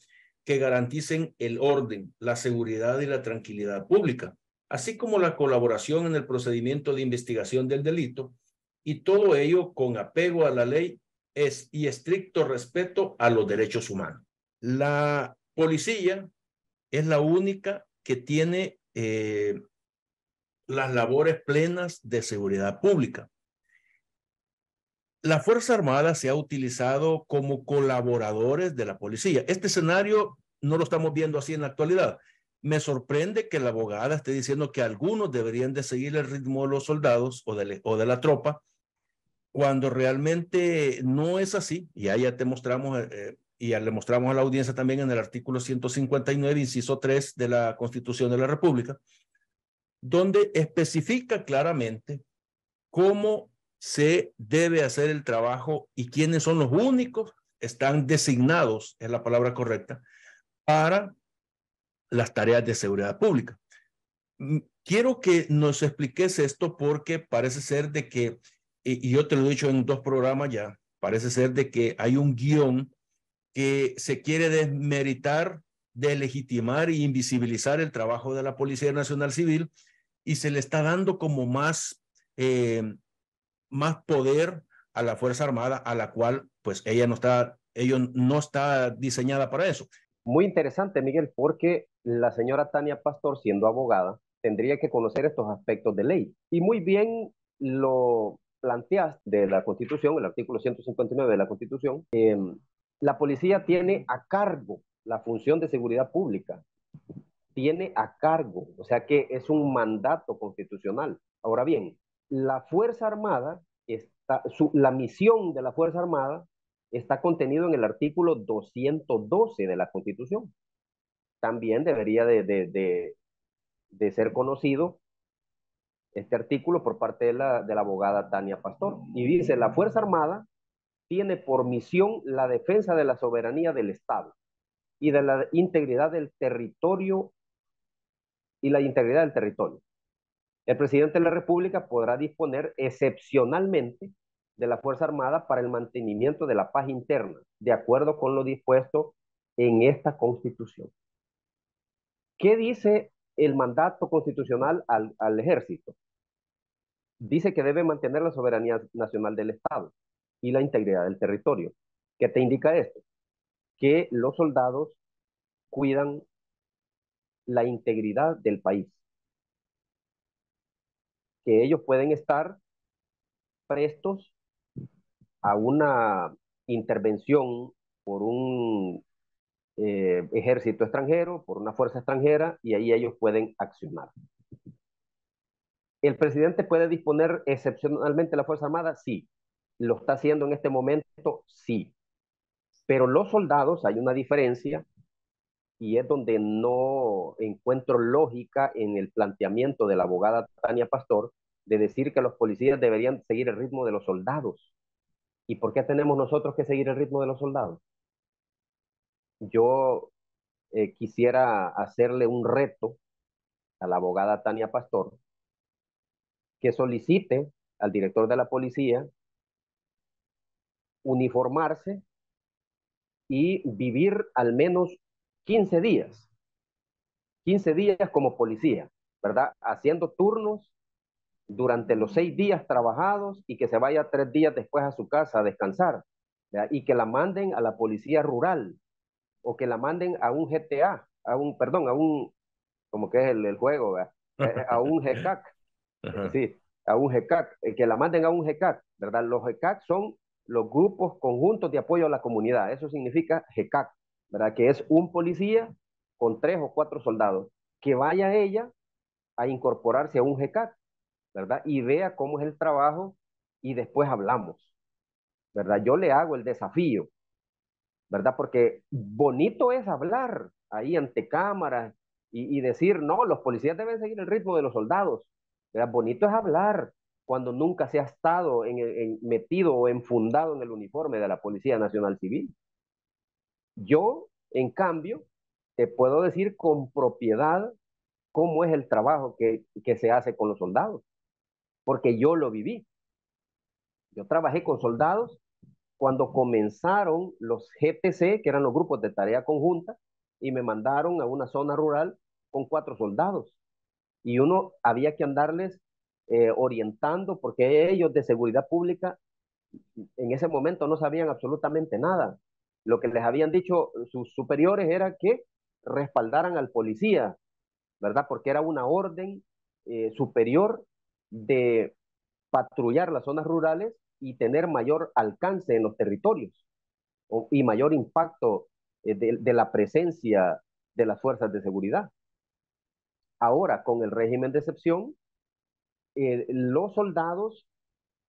que garanticen el orden, la seguridad y la tranquilidad pública, así como la colaboración en el procedimiento de investigación del delito, y todo ello con apego a la ley y estricto respeto a los derechos humanos. La policía es la única que tiene las labores plenas de seguridad pública. La Fuerza Armada se ha utilizado como colaboradores de la policía. Este escenario no lo estamos viendo así en la actualidad. Me sorprende que la abogada esté diciendo que algunos deberían de seguir el ritmo de los soldados o de la tropa, cuando realmente no es así. Y ahí ya te mostramos, y ya le mostramos a la audiencia también en el artículo 159, inciso 3 de la Constitución de la República, donde especifica claramente cómo se debe hacer el trabajo y quiénes son los únicos, están designados, es la palabra correcta, para las tareas de seguridad pública. Quiero que nos expliques esto porque parece ser de que, y yo te lo he dicho en 2 programas ya, parece ser de que hay un guión que se quiere desmeritar, delegitimar e invisibilizar el trabajo de la Policía Nacional Civil y se le está dando como más poder a la Fuerza Armada, a la cual pues ella no está diseñada para eso. Muy interesante, Miguel, porque la señora Tania Pastor, siendo abogada, tendría que conocer estos aspectos de ley. Y muy bien lo planteaste de la Constitución, el artículo 159 de la Constitución. La policía tiene a cargo la función de seguridad pública. Tiene a cargo, o sea que es un mandato constitucional. Ahora bien, la Fuerza Armada, la misión de la Fuerza Armada está contenido en el artículo 212 de la Constitución. También debería de ser conocido este artículo por parte de la abogada Tania Pastor. Y dice, la Fuerza Armada tiene por misión la defensa de la soberanía del Estado y de la integridad del territorio El presidente de la República podrá disponer excepcionalmente de la Fuerza Armada para el mantenimiento de la paz interna, de acuerdo con lo dispuesto en esta Constitución. ¿Qué dice el mandato constitucional al ejército? Dice que debe mantener la soberanía nacional del Estado y la integridad del territorio. ¿Qué te indica esto? Que los soldados cuidan la integridad del país, que ellos pueden estar prestos a una intervención por un ejército extranjero, por una fuerza extranjera, y ahí ellos pueden accionar. ¿El presidente puede disponer excepcionalmente la Fuerza Armada? Sí. ¿Lo está haciendo en este momento? Sí. Pero los soldados, hay una diferencia, y es donde no encuentro lógica en el planteamiento de la abogada Tania Pastor, de decir que los policías deberían seguir el ritmo de los soldados. ¿Y por qué tenemos nosotros que seguir el ritmo de los soldados? Yo quisiera hacerle un reto a la abogada Tania Pastor, que solicite al director de la policía uniformarse y vivir al menos 15 días, 15 días como policía, ¿verdad? Haciendo turnos durante los 6 días trabajados y que se vaya 3 días después a su casa a descansar, ¿verdad? Y que la manden a la policía rural o que la manden a un GTA, como que es el juego, ¿verdad? A un GECAC, sí, a un GECAC, que la manden a un GECAC, ¿verdad? Los GECAC son los grupos conjuntos de apoyo a la comunidad, eso significa GECAC, ¿verdad? Que es un policía con 3 o 4 soldados, que vaya ella a incorporarse a un GECAC, ¿verdad? Y vea cómo es el trabajo y después hablamos, ¿verdad? Yo le hago el desafío, ¿verdad? Porque bonito es hablar ahí ante cámaras y decir, no, los policías deben seguir el ritmo de los soldados, ¿verdad? Bonito es hablar cuando nunca se ha estado metido o enfundado en el uniforme de la Policía Nacional Civil. Yo, en cambio, te puedo decir con propiedad cómo es el trabajo que se hace con los soldados, porque yo lo viví. Yo trabajé con soldados cuando comenzaron los GTC, que eran los grupos de tarea conjunta, y me mandaron a una zona rural con 4 soldados. Y uno había que andarles orientando, porque ellos de seguridad pública en ese momento no sabían absolutamente nada. Lo que les habían dicho sus superiores era que respaldaran al policía, ¿verdad? Porque era una orden superior de patrullar las zonas rurales y tener mayor alcance en los territorios y mayor impacto de la presencia de las fuerzas de seguridad. Ahora, con el régimen de excepción, los soldados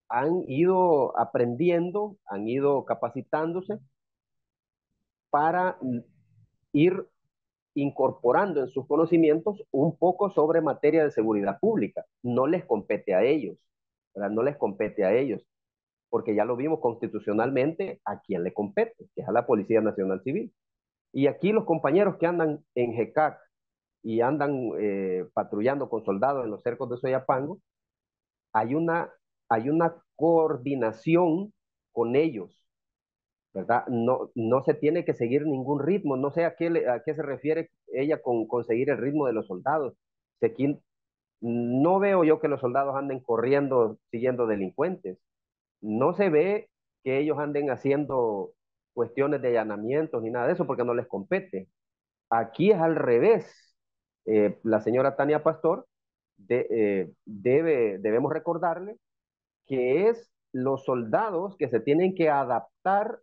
han ido aprendiendo, han ido capacitándose para ir incorporando en sus conocimientos un poco sobre materia de seguridad pública. No les compete a ellos, ¿verdad? No les compete a ellos, porque ya lo vimos constitucionalmente a quién le compete, que es a la Policía Nacional Civil. Y aquí los compañeros que andan en GECAC y andan patrullando con soldados en los cercos de Soyapango, hay una coordinación con ellos, ¿verdad? No se tiene que seguir ningún ritmo. No sé a qué se refiere ella con seguir el ritmo de los soldados. Aquí no veo yo que los soldados anden corriendo siguiendo delincuentes. No se ve que ellos anden haciendo cuestiones de allanamientos ni nada de eso porque no les compete. Aquí es al revés. La señora Tania Pastor debemos recordarle que es los soldados que se tienen que adaptar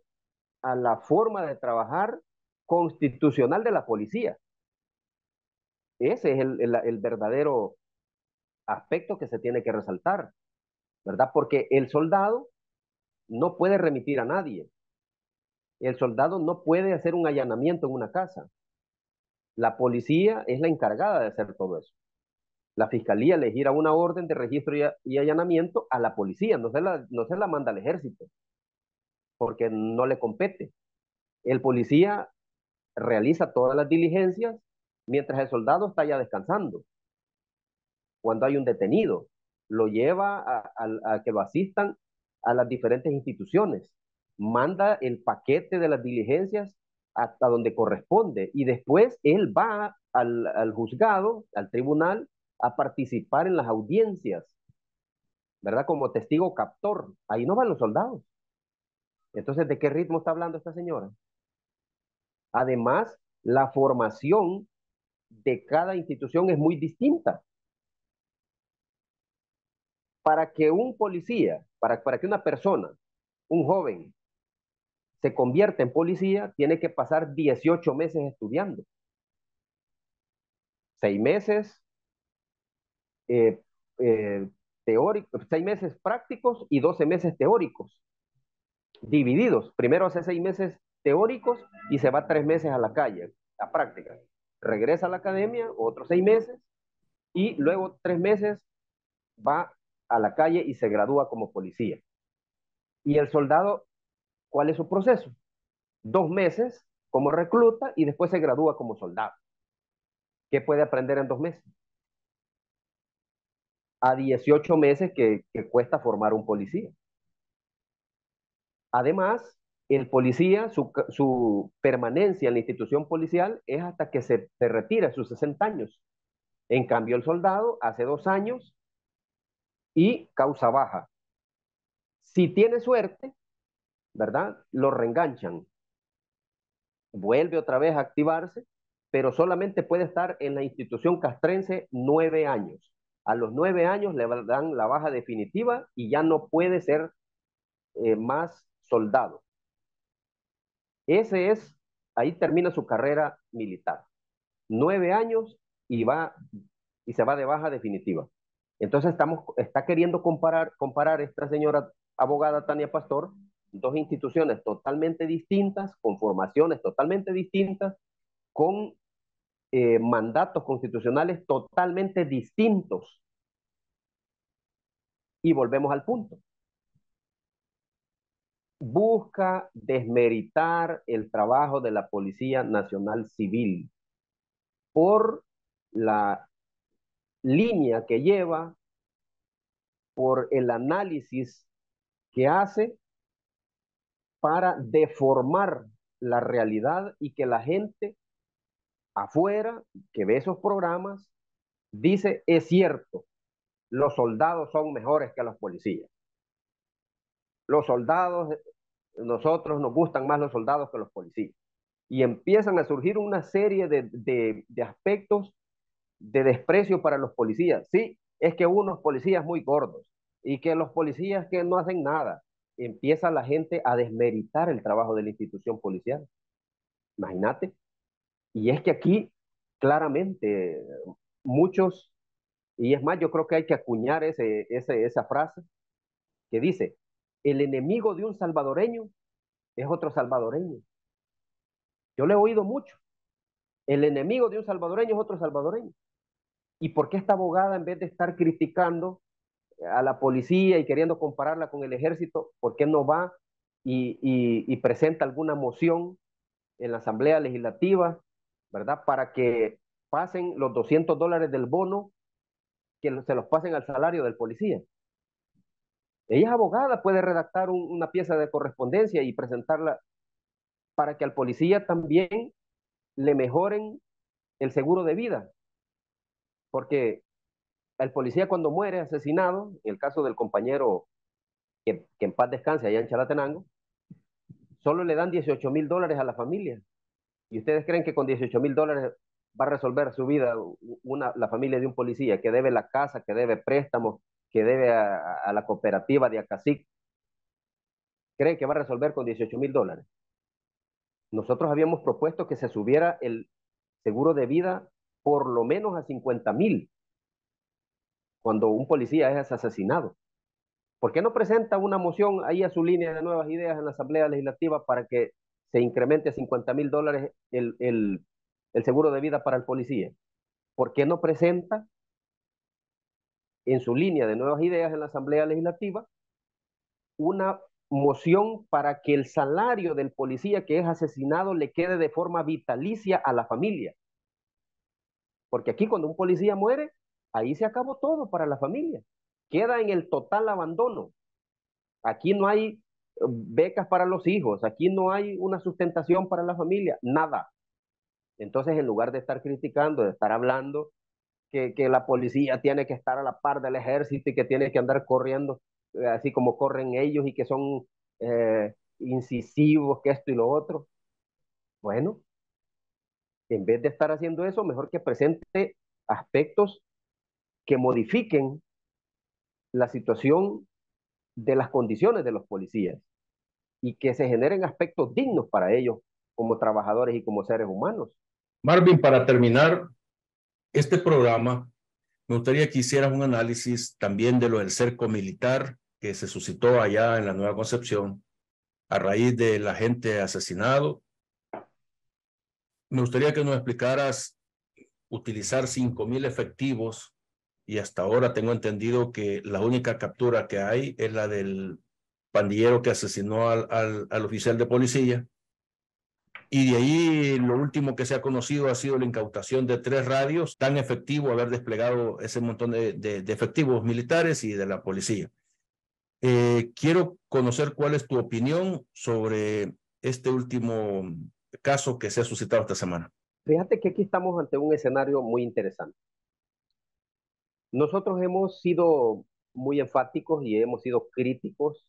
a la forma de trabajar constitucional de la policía. Ese es el verdadero aspecto que se tiene que resaltar, ¿verdad? Porque el soldado no puede remitir a nadie. El soldado no puede hacer un allanamiento en una casa. La policía es la encargada de hacer todo eso. La fiscalía le gira una orden de registro y allanamiento a la policía, no se la manda al ejército, porque no le compete. El policía realiza todas las diligencias mientras el soldado está ya descansando. Cuando hay un detenido, lo lleva a que lo asistan a las diferentes instituciones, manda el paquete de las diligencias hasta donde corresponde y después él va al juzgado, al tribunal, a participar en las audiencias, ¿verdad? Como testigo captor. Ahí no van los soldados. Entonces, ¿de qué ritmo está hablando esta señora? Además, la formación de cada institución es muy distinta. Para que un policía, para que una persona, un joven, se convierta en policía, tiene que pasar 18 meses estudiando. 6 meses eh, teóricos, 6 meses prácticos y 12 meses teóricos, divididos. Primero hace 6 meses teóricos y se va 3 meses a la calle, a práctica. Regresa a la academia, otros 6 meses, y luego 3 meses va a la calle y se gradúa como policía. Y el soldado, ¿cuál es su proceso? 2 meses como recluta y después se gradúa como soldado. ¿Qué puede aprender en 2 meses? A 18 meses que cuesta formar un policía. Además, el policía, su permanencia en la institución policial es hasta que se retira a sus 60 años. En cambio, el soldado hace 2 años y causa baja. Si tiene suerte, ¿verdad? Lo reenganchan. Vuelve otra vez a activarse, pero solamente puede estar en la institución castrense 9 años. A los 9 años le dan la baja definitiva y ya no puede ser más soldado. Ahí termina su carrera militar. 9 años y se va de baja definitiva. Entonces está queriendo comparar esta señora abogada Tania Pastor, dos instituciones totalmente distintas, con formaciones totalmente distintas, con mandatos constitucionales totalmente distintos. Y volvemos al punto. Busca desmeritar el trabajo de la Policía Nacional Civil por la línea que lleva, por el análisis que hace para deformar la realidad y que la gente afuera que ve esos programas dice, es cierto, los soldados son mejores que los policías. Los soldados, nosotros nos gustan más los soldados que los policías. Y empiezan a surgir una serie de aspectos de desprecio para los policías. Sí, es que unos policías muy gordos y que los policías que no hacen nada. Empieza la gente a desmeritar el trabajo de la institución policial. Imagínate. Y es que aquí, claramente, muchos, y es más, yo creo que hay que acuñar esa frase que dice, el enemigo de un salvadoreño es otro salvadoreño. Yo le he oído mucho. El enemigo de un salvadoreño es otro salvadoreño. ¿Y por qué esta abogada, en vez de estar criticando a la policía y queriendo compararla con el ejército, por qué no va y presenta alguna moción en la Asamblea Legislativa, ¿verdad? Para que pasen los $200 del bono, que se los pasen al salario del policía. Ella es abogada, puede redactar una pieza de correspondencia y presentarla para que al policía también le mejoren el seguro de vida. Porque el policía cuando muere asesinado, en el caso del compañero que en paz descanse allá en Chalatenango, solo le dan $18,000 a la familia. ¿Y ustedes creen que con $18,000 va a resolver su vida la familia de un policía que debe la casa, que debe préstamos, que debe a la cooperativa de Acacic? ¿Creen que va a resolver con $18,000? Nosotros habíamos propuesto que se subiera el seguro de vida por lo menos a 50,000 cuando un policía es asesinado. ¿Por qué no presenta una moción ahí a su línea de nuevas ideas en la Asamblea Legislativa para que se incremente a $50,000 el seguro de vida para el policía? ¿Por qué no presenta en su línea de nuevas ideas en la Asamblea Legislativa una moción para que el salario del policía que es asesinado le quede de forma vitalicia a la familia? Porque aquí cuando un policía muere, ahí se acabó todo para la familia. Queda en el total abandono. Aquí no hay becas para los hijos, aquí no hay una sustentación para la familia, nada. Entonces, en lugar de estar criticando, de estar hablando que la policía tiene que estar a la par del ejército y que tiene que andar corriendo así como corren ellos y que son incisivos, que esto y lo otro. Bueno, en vez de estar haciendo eso, mejor que presente aspectos que modifiquen la situación de las condiciones de los policías y que se generen aspectos dignos para ellos como trabajadores y como seres humanos. Marvin, para terminar este programa, me gustaría que hicieras un análisis también de lo del cerco militar que se suscitó allá en la Nueva Concepción a raíz del agente asesinado. Me gustaría que nos explicaras utilizar 5,000 efectivos y hasta ahora tengo entendido que la única captura que hay es la del pandillero que asesinó al oficial de policía. Y de ahí lo último que se ha conocido ha sido la incautación de 3 radios, tan efectivo haber desplegado ese montón de efectivos militares y de la policía. Quiero conocer cuál es tu opinión sobre este último caso que se ha suscitado esta semana. Fíjate que aquí estamos ante un escenario muy interesante. Nosotros hemos sido muy enfáticos y hemos sido críticos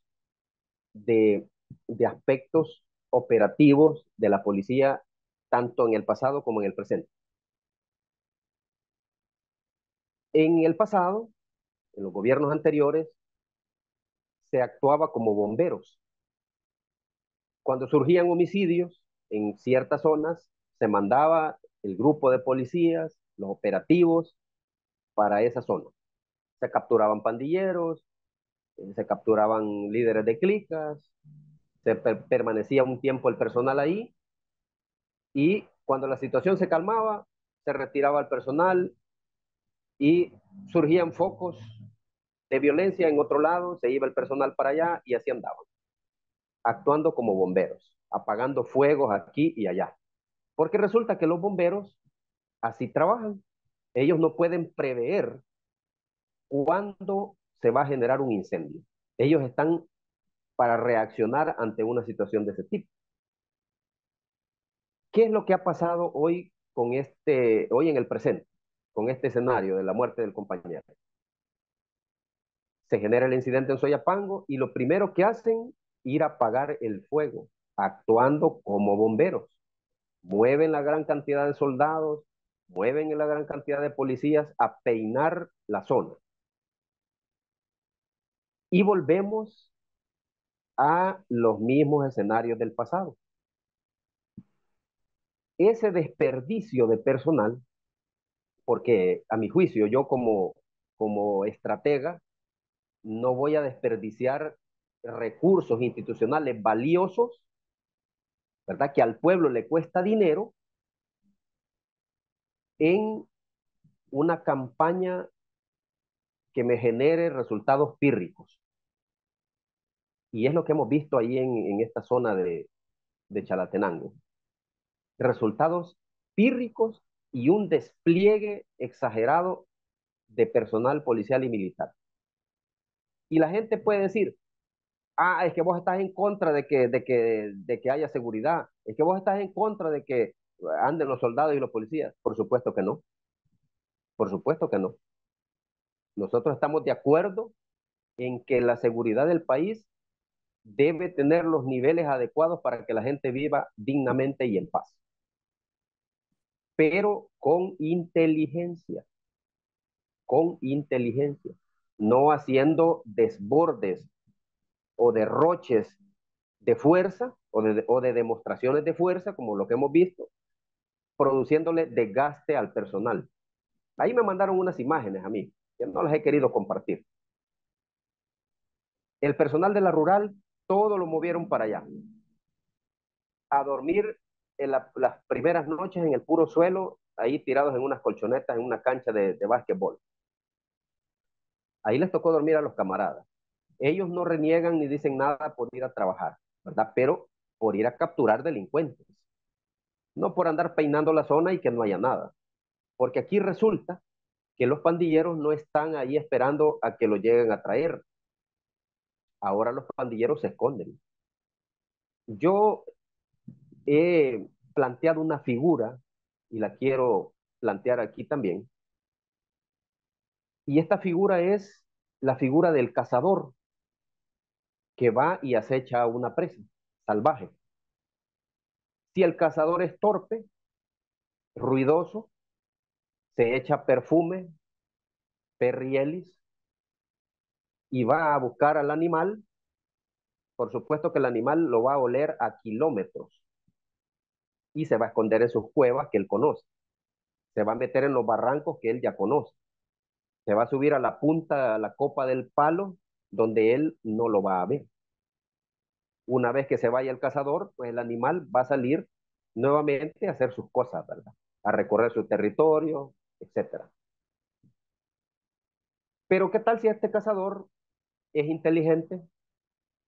de aspectos operativos de la policía, tanto en el pasado como en el presente. En el pasado, en los gobiernos anteriores, se actuaba como bomberos. Cuando surgían homicidios en ciertas zonas, se mandaba el grupo de policías, los operativos, para esa zona. Se capturaban pandilleros, se capturaban líderes de clicas, permanecía un tiempo el personal ahí, y cuando la situación se calmaba, se retiraba el personal y surgían focos de violencia en otro lado, se iba el personal para allá y así andaban, actuando como bomberos, apagando fuegos aquí y allá. Porque resulta que los bomberos así trabajan. Ellos no pueden prever cuándo se va a generar un incendio. Ellos están para reaccionar ante una situación de ese tipo. ¿Qué es lo que ha pasado hoy hoy en el presente, con este escenario de la muerte del compañero? Se genera el incidente en Soyapango y lo primero que hacen, ir a apagar el fuego, actuando como bomberos. Mueven la gran cantidad de soldados, mueven la gran cantidad de policías a peinar la zona. Y volvemos a los mismos escenarios del pasado. Ese desperdicio de personal, porque a mi juicio yo como estratega no voy a desperdiciar recursos institucionales valiosos, ¿verdad? Que al pueblo le cuesta dinero en una campaña que me genere resultados pírricos. Y es lo que hemos visto ahí en esta zona de Chalatenango. Resultados pírricos y un despliegue exagerado de personal policial y militar. Y la gente puede decir, ah, es que vos estás en contra de que haya seguridad, es que vos estás en contra de que anden los soldados y los policías. Por supuesto que no, por supuesto que no. Nosotros estamos de acuerdo en que la seguridad del país debe tener los niveles adecuados para que la gente viva dignamente y en paz, pero con inteligencia, no haciendo desbordes o derroches de fuerza o de demostraciones de fuerza, como lo que hemos visto, produciéndole desgaste al personal. Ahí me mandaron unas imágenes a mí, que no las he querido compartir. El personal de la rural, todo lo movieron para allá, a dormir en las primeras noches en el puro suelo, ahí tirados en unas colchonetas, en una cancha de básquetbol. Ahí les tocó dormir a los camaradas. Ellos no reniegan ni dicen nada por ir a trabajar, ¿verdad? Pero por ir a capturar delincuentes. No por andar peinando la zona y que no haya nada. Porque aquí resulta que los pandilleros no están ahí esperando a que lo lleguen a traer. Ahora los pandilleros se esconden. Yo he planteado una figura, y la quiero plantear aquí también, y esta figura es la figura del cazador que va y acecha a una presa salvaje. Si el cazador es torpe, ruidoso, se echa perfume, perrielis, y va a buscar al animal, por supuesto que el animal lo va a oler a kilómetros y se va a esconder en sus cuevas que él conoce. Se va a meter en los barrancos que él ya conoce. Se va a subir a la punta, a la copa del palo, donde él no lo va a ver. Una vez que se vaya el cazador, pues el animal va a salir nuevamente a hacer sus cosas, ¿verdad? A recorrer su territorio, etcétera. Pero ¿qué tal si este cazador es inteligente?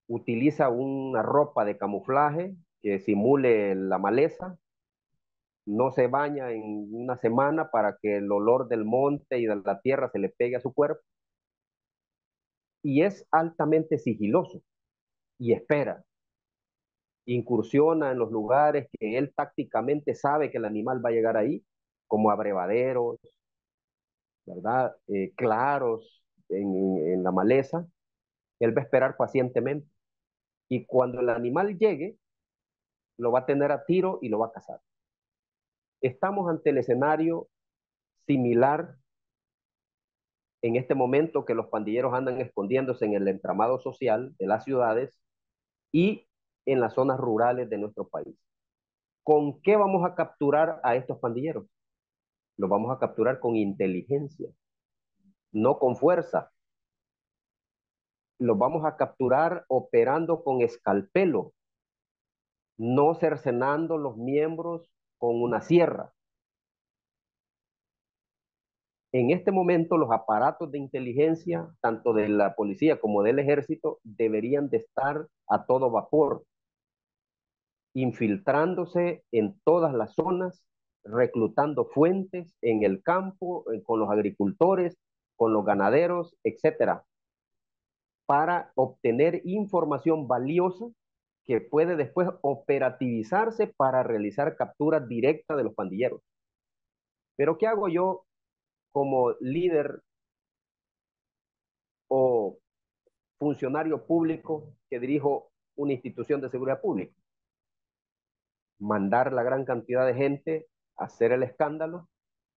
Utiliza una ropa de camuflaje que simule la maleza, no se baña en una semana para que el olor del monte y de la tierra se le pegue a su cuerpo, y es altamente sigiloso y espera, incursiona en los lugares que él tácticamente sabe que el animal va a llegar ahí, como abrevaderos, ¿verdad? Claros en la maleza. Él va a esperar pacientemente, y cuando el animal llegue, lo va a tener a tiro y lo va a cazar. Estamos ante el escenario similar en este momento, que los pandilleros andan escondiéndose en el entramado social de las ciudades y en las zonas rurales de nuestro país. ¿Con qué vamos a capturar a estos pandilleros? Los vamos a capturar con inteligencia, no con fuerza. Los vamos a capturar operando con escalpelo, no cercenando los miembros con una sierra. En este momento, los aparatos de inteligencia, tanto de la policía como del ejército, deberían de estar a todo vapor, infiltrándose en todas las zonas, reclutando fuentes en el campo, con los agricultores, con los ganaderos, etcétera, para obtener información valiosa que puede después operativizarse para realizar capturas directas de los pandilleros. Pero ¿qué hago yo como líder o funcionario público que dirijo una institución de seguridad pública? Mandar la gran cantidad de gente a hacer el escándalo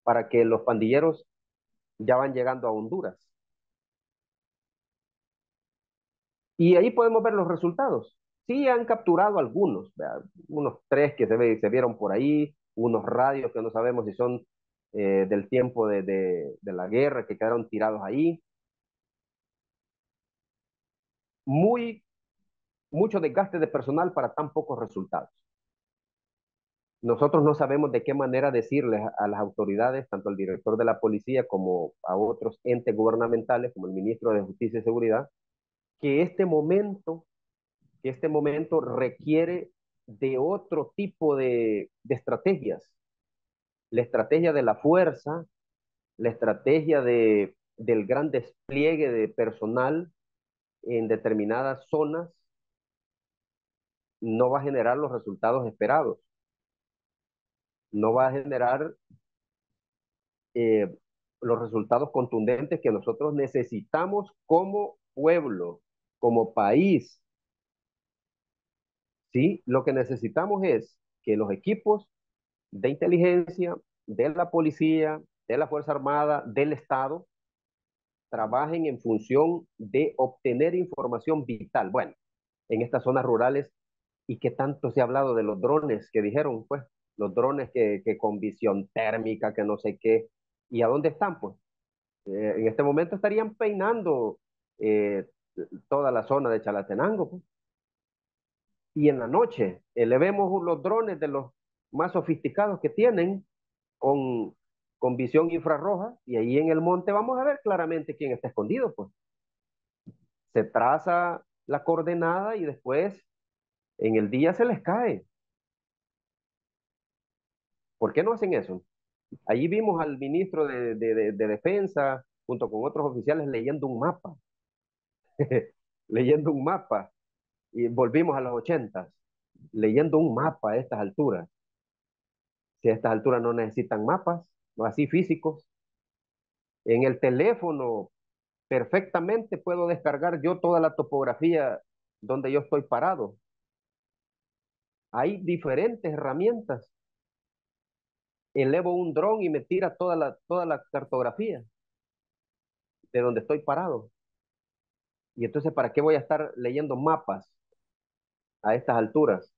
para que los pandilleros ya van llegando a Honduras. Y ahí podemos ver los resultados. Sí han capturado algunos, ¿verdad? Unos 3 que se vieron por ahí, unos radios que no sabemos si son del tiempo de la guerra, que quedaron tirados ahí. Mucho desgaste de personal para tan pocos resultados. Nosotros no sabemos de qué manera decirles a las autoridades, tanto al director de la policía como a otros entes gubernamentales, como el ministro de Justicia y Seguridad, que este momento requiere de otro tipo de estrategias, la estrategia de la fuerza, la estrategia del gran despliegue de personal en determinadas zonas no va a generar los resultados esperados, no va a generar eh, los resultados contundentes que nosotros necesitamos como pueblo, como país. ¿Sí? Lo que necesitamos es que los equipos de inteligencia, de la policía, de la Fuerza Armada, del Estado, trabajen en función de obtener información vital. Bueno, en estas zonas rurales, ¿y qué tanto se ha hablado de los drones que dijeron? Pues, los drones que con visión térmica, que no sé qué. ¿Y a dónde están? Pues, en este momento estarían peinando eh, toda la zona de Chalatenango, pues. Y en la noche le vemos los drones de los más sofisticados que tienen con, con visión infrarroja, y ahí en el monte vamos a ver claramente quién está escondido, pues. Se traza la coordenada y después en el día se les cae. ¿Por qué no hacen eso? Allí vimos al ministro de Defensa junto con otros oficiales leyendo un mapa, leyendo un mapa, y volvimos a los 80, leyendo un mapa a estas alturas. Si a estas alturas no necesitan mapas, no así físicos, en el teléfono perfectamente puedo descargar yo toda la topografía donde yo estoy parado. Hay diferentes herramientas. Elevo un dron y me tira toda la cartografía de donde estoy parado. Y entonces, ¿para qué voy a estar leyendo mapas a estas alturas?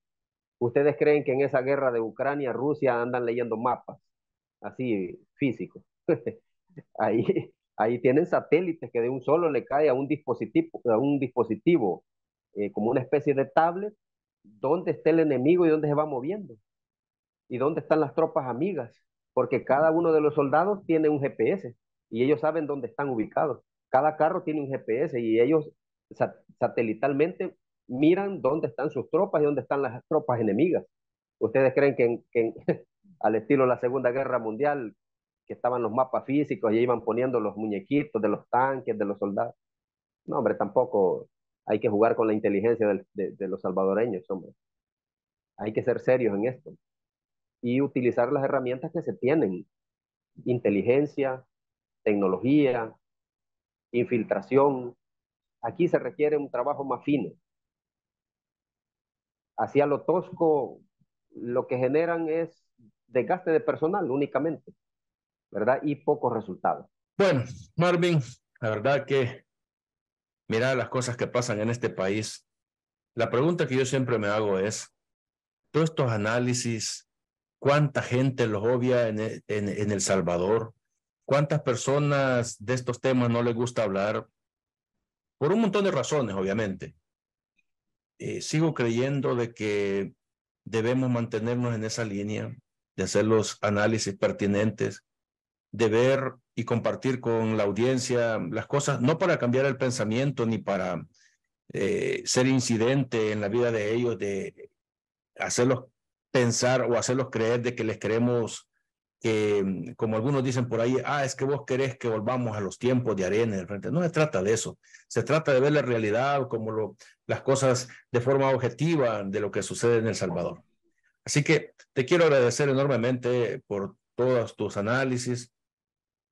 ¿Ustedes creen que en esa guerra de Ucrania, Rusia andan leyendo mapas así físicos? Ahí tienen satélites que de un solo le cae a un dispositivo como una especie de tablet, dónde está el enemigo y dónde se va moviendo, y dónde están las tropas amigas, porque cada uno de los soldados tiene un GPS y ellos saben dónde están ubicados. Cada carro tiene un GPS y ellos satelitalmente miran dónde están sus tropas y dónde están las tropas enemigas. ¿Ustedes creen al estilo de la Segunda Guerra Mundial, que estaban los mapas físicos y iban poniendo los muñequitos de los tanques, de los soldados? No, hombre, tampoco hay que jugar con la inteligencia de los salvadoreños, hombre. Hay que ser serios en esto y utilizar las herramientas que se tienen: inteligencia, tecnología, infiltración. Aquí se requiere un trabajo más fino. Hacia lo tosco, lo que generan es desgaste de personal únicamente, ¿verdad? Y pocos resultados. Bueno, Marvin, la verdad que mira las cosas que pasan en este país. La pregunta que yo siempre me hago es, todos estos análisis, ¿cuánta gente los obvia en El Salvador? ¿Cuántas personas de estos temas no les gusta hablar? Por un montón de razones, obviamente. Sigo creyendo de que debemos mantenernos en esa línea, de hacer los análisis pertinentes, de ver y compartir con la audiencia las cosas, no para cambiar el pensamiento ni para ser incidente en la vida de ellos, de hacerlos pensar o hacerlos creer de que les queremos, que como algunos dicen por ahí, es que vos querés que volvamos a los tiempos de arena del frente. No se trata de eso, se trata de ver la realidad como las cosas de forma objetiva de lo que sucede en El Salvador. Así que te quiero agradecer enormemente por todos tus análisis.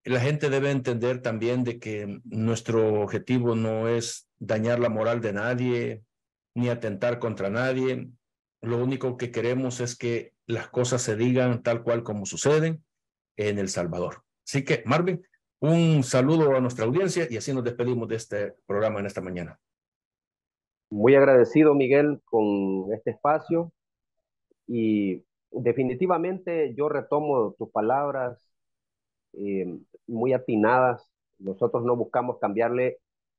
La gente debe entender también de que nuestro objetivo no es dañar la moral de nadie, ni atentar contra nadie. Lo único que queremos es que las cosas se digan tal cual como suceden en El Salvador. Así que, Marvin, un saludo a nuestra audiencia y así nos despedimos de este programa en esta mañana. Muy agradecido, Miguel, con este espacio, y definitivamente yo retomo tus palabras muy atinadas. Nosotros no buscamos cambiarle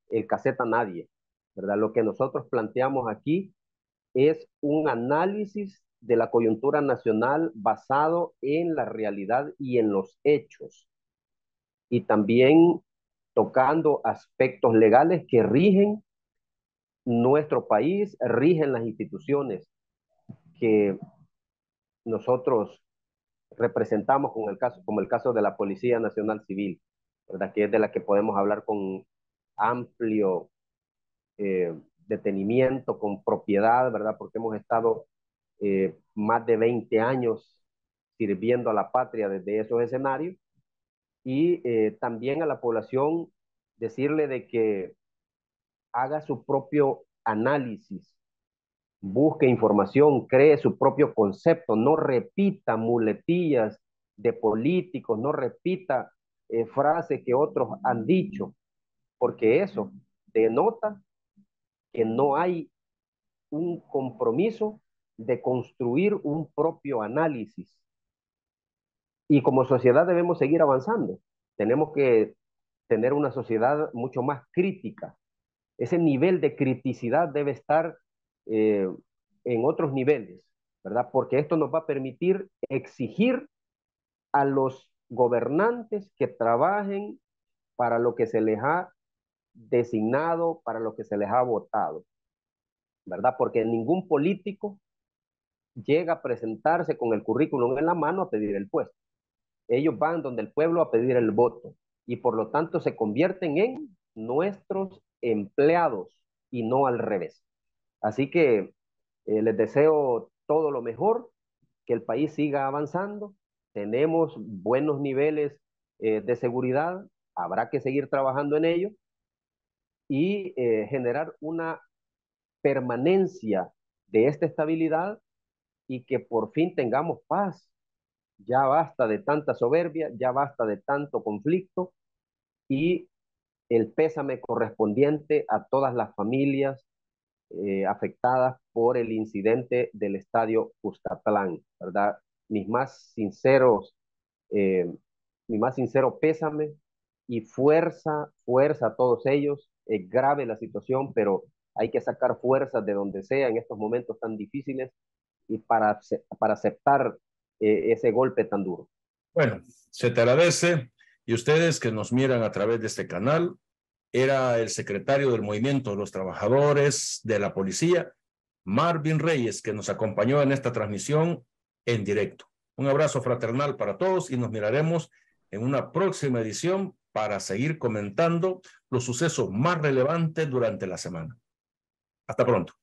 el cassette a nadie, ¿verdad? Lo que nosotros planteamos aquí es un análisis de la coyuntura nacional basado en la realidad y en los hechos, y también tocando aspectos legales que rigen nuestro país, rigen las instituciones que nosotros representamos como el caso de la Policía Nacional Civil, ¿verdad? Que es de la que podemos hablar con amplio detenimiento, con propiedad, ¿verdad? Porque hemos estado más de 20 años sirviendo a la patria desde esos escenarios, y también a la población decirle de que haga su propio análisis, busque información, cree su propio concepto, no repita muletillas de políticos, no repita frases que otros han dicho, porque eso denota que no hay un compromiso de construir un propio análisis. Y como sociedad debemos seguir avanzando. Tenemos que tener una sociedad mucho más crítica. Ese nivel de criticidad debe estar en otros niveles, ¿verdad? Porque esto nos va a permitir exigir a los gobernantes que trabajen para lo que se les ha designado, para lo que se les ha votado, ¿verdad? Porque ningún político llega a presentarse con el currículum en la mano a pedir el puesto. Ellos van donde el pueblo a pedir el voto y por lo tanto se convierten en nuestros empleados y no al revés. Así que les deseo todo lo mejor, que el país siga avanzando. Tenemos buenos niveles de seguridad, habrá que seguir trabajando en ello y generar una permanencia de esta estabilidad y que por fin tengamos paz. Ya basta de tanta soberbia, ya basta de tanto conflicto, y el pésame correspondiente a todas las familias afectadas por el incidente del estadio Cuscatlán, ¿verdad? Mi más sincero pésame y fuerza a todos ellos. Es grave la situación, pero hay que sacar fuerzas de donde sea en estos momentos tan difíciles y para aceptar ese golpe tan duro. Bueno, se te agradece, y ustedes que nos miran a través de este canal, era el secretario del Movimiento de los Trabajadores de la Policía, Marvin Reyes, que nos acompañó en esta transmisión en directo. Un abrazo fraternal para todos y nos miraremos en una próxima edición para seguir comentando los sucesos más relevantes durante la semana. Hasta pronto.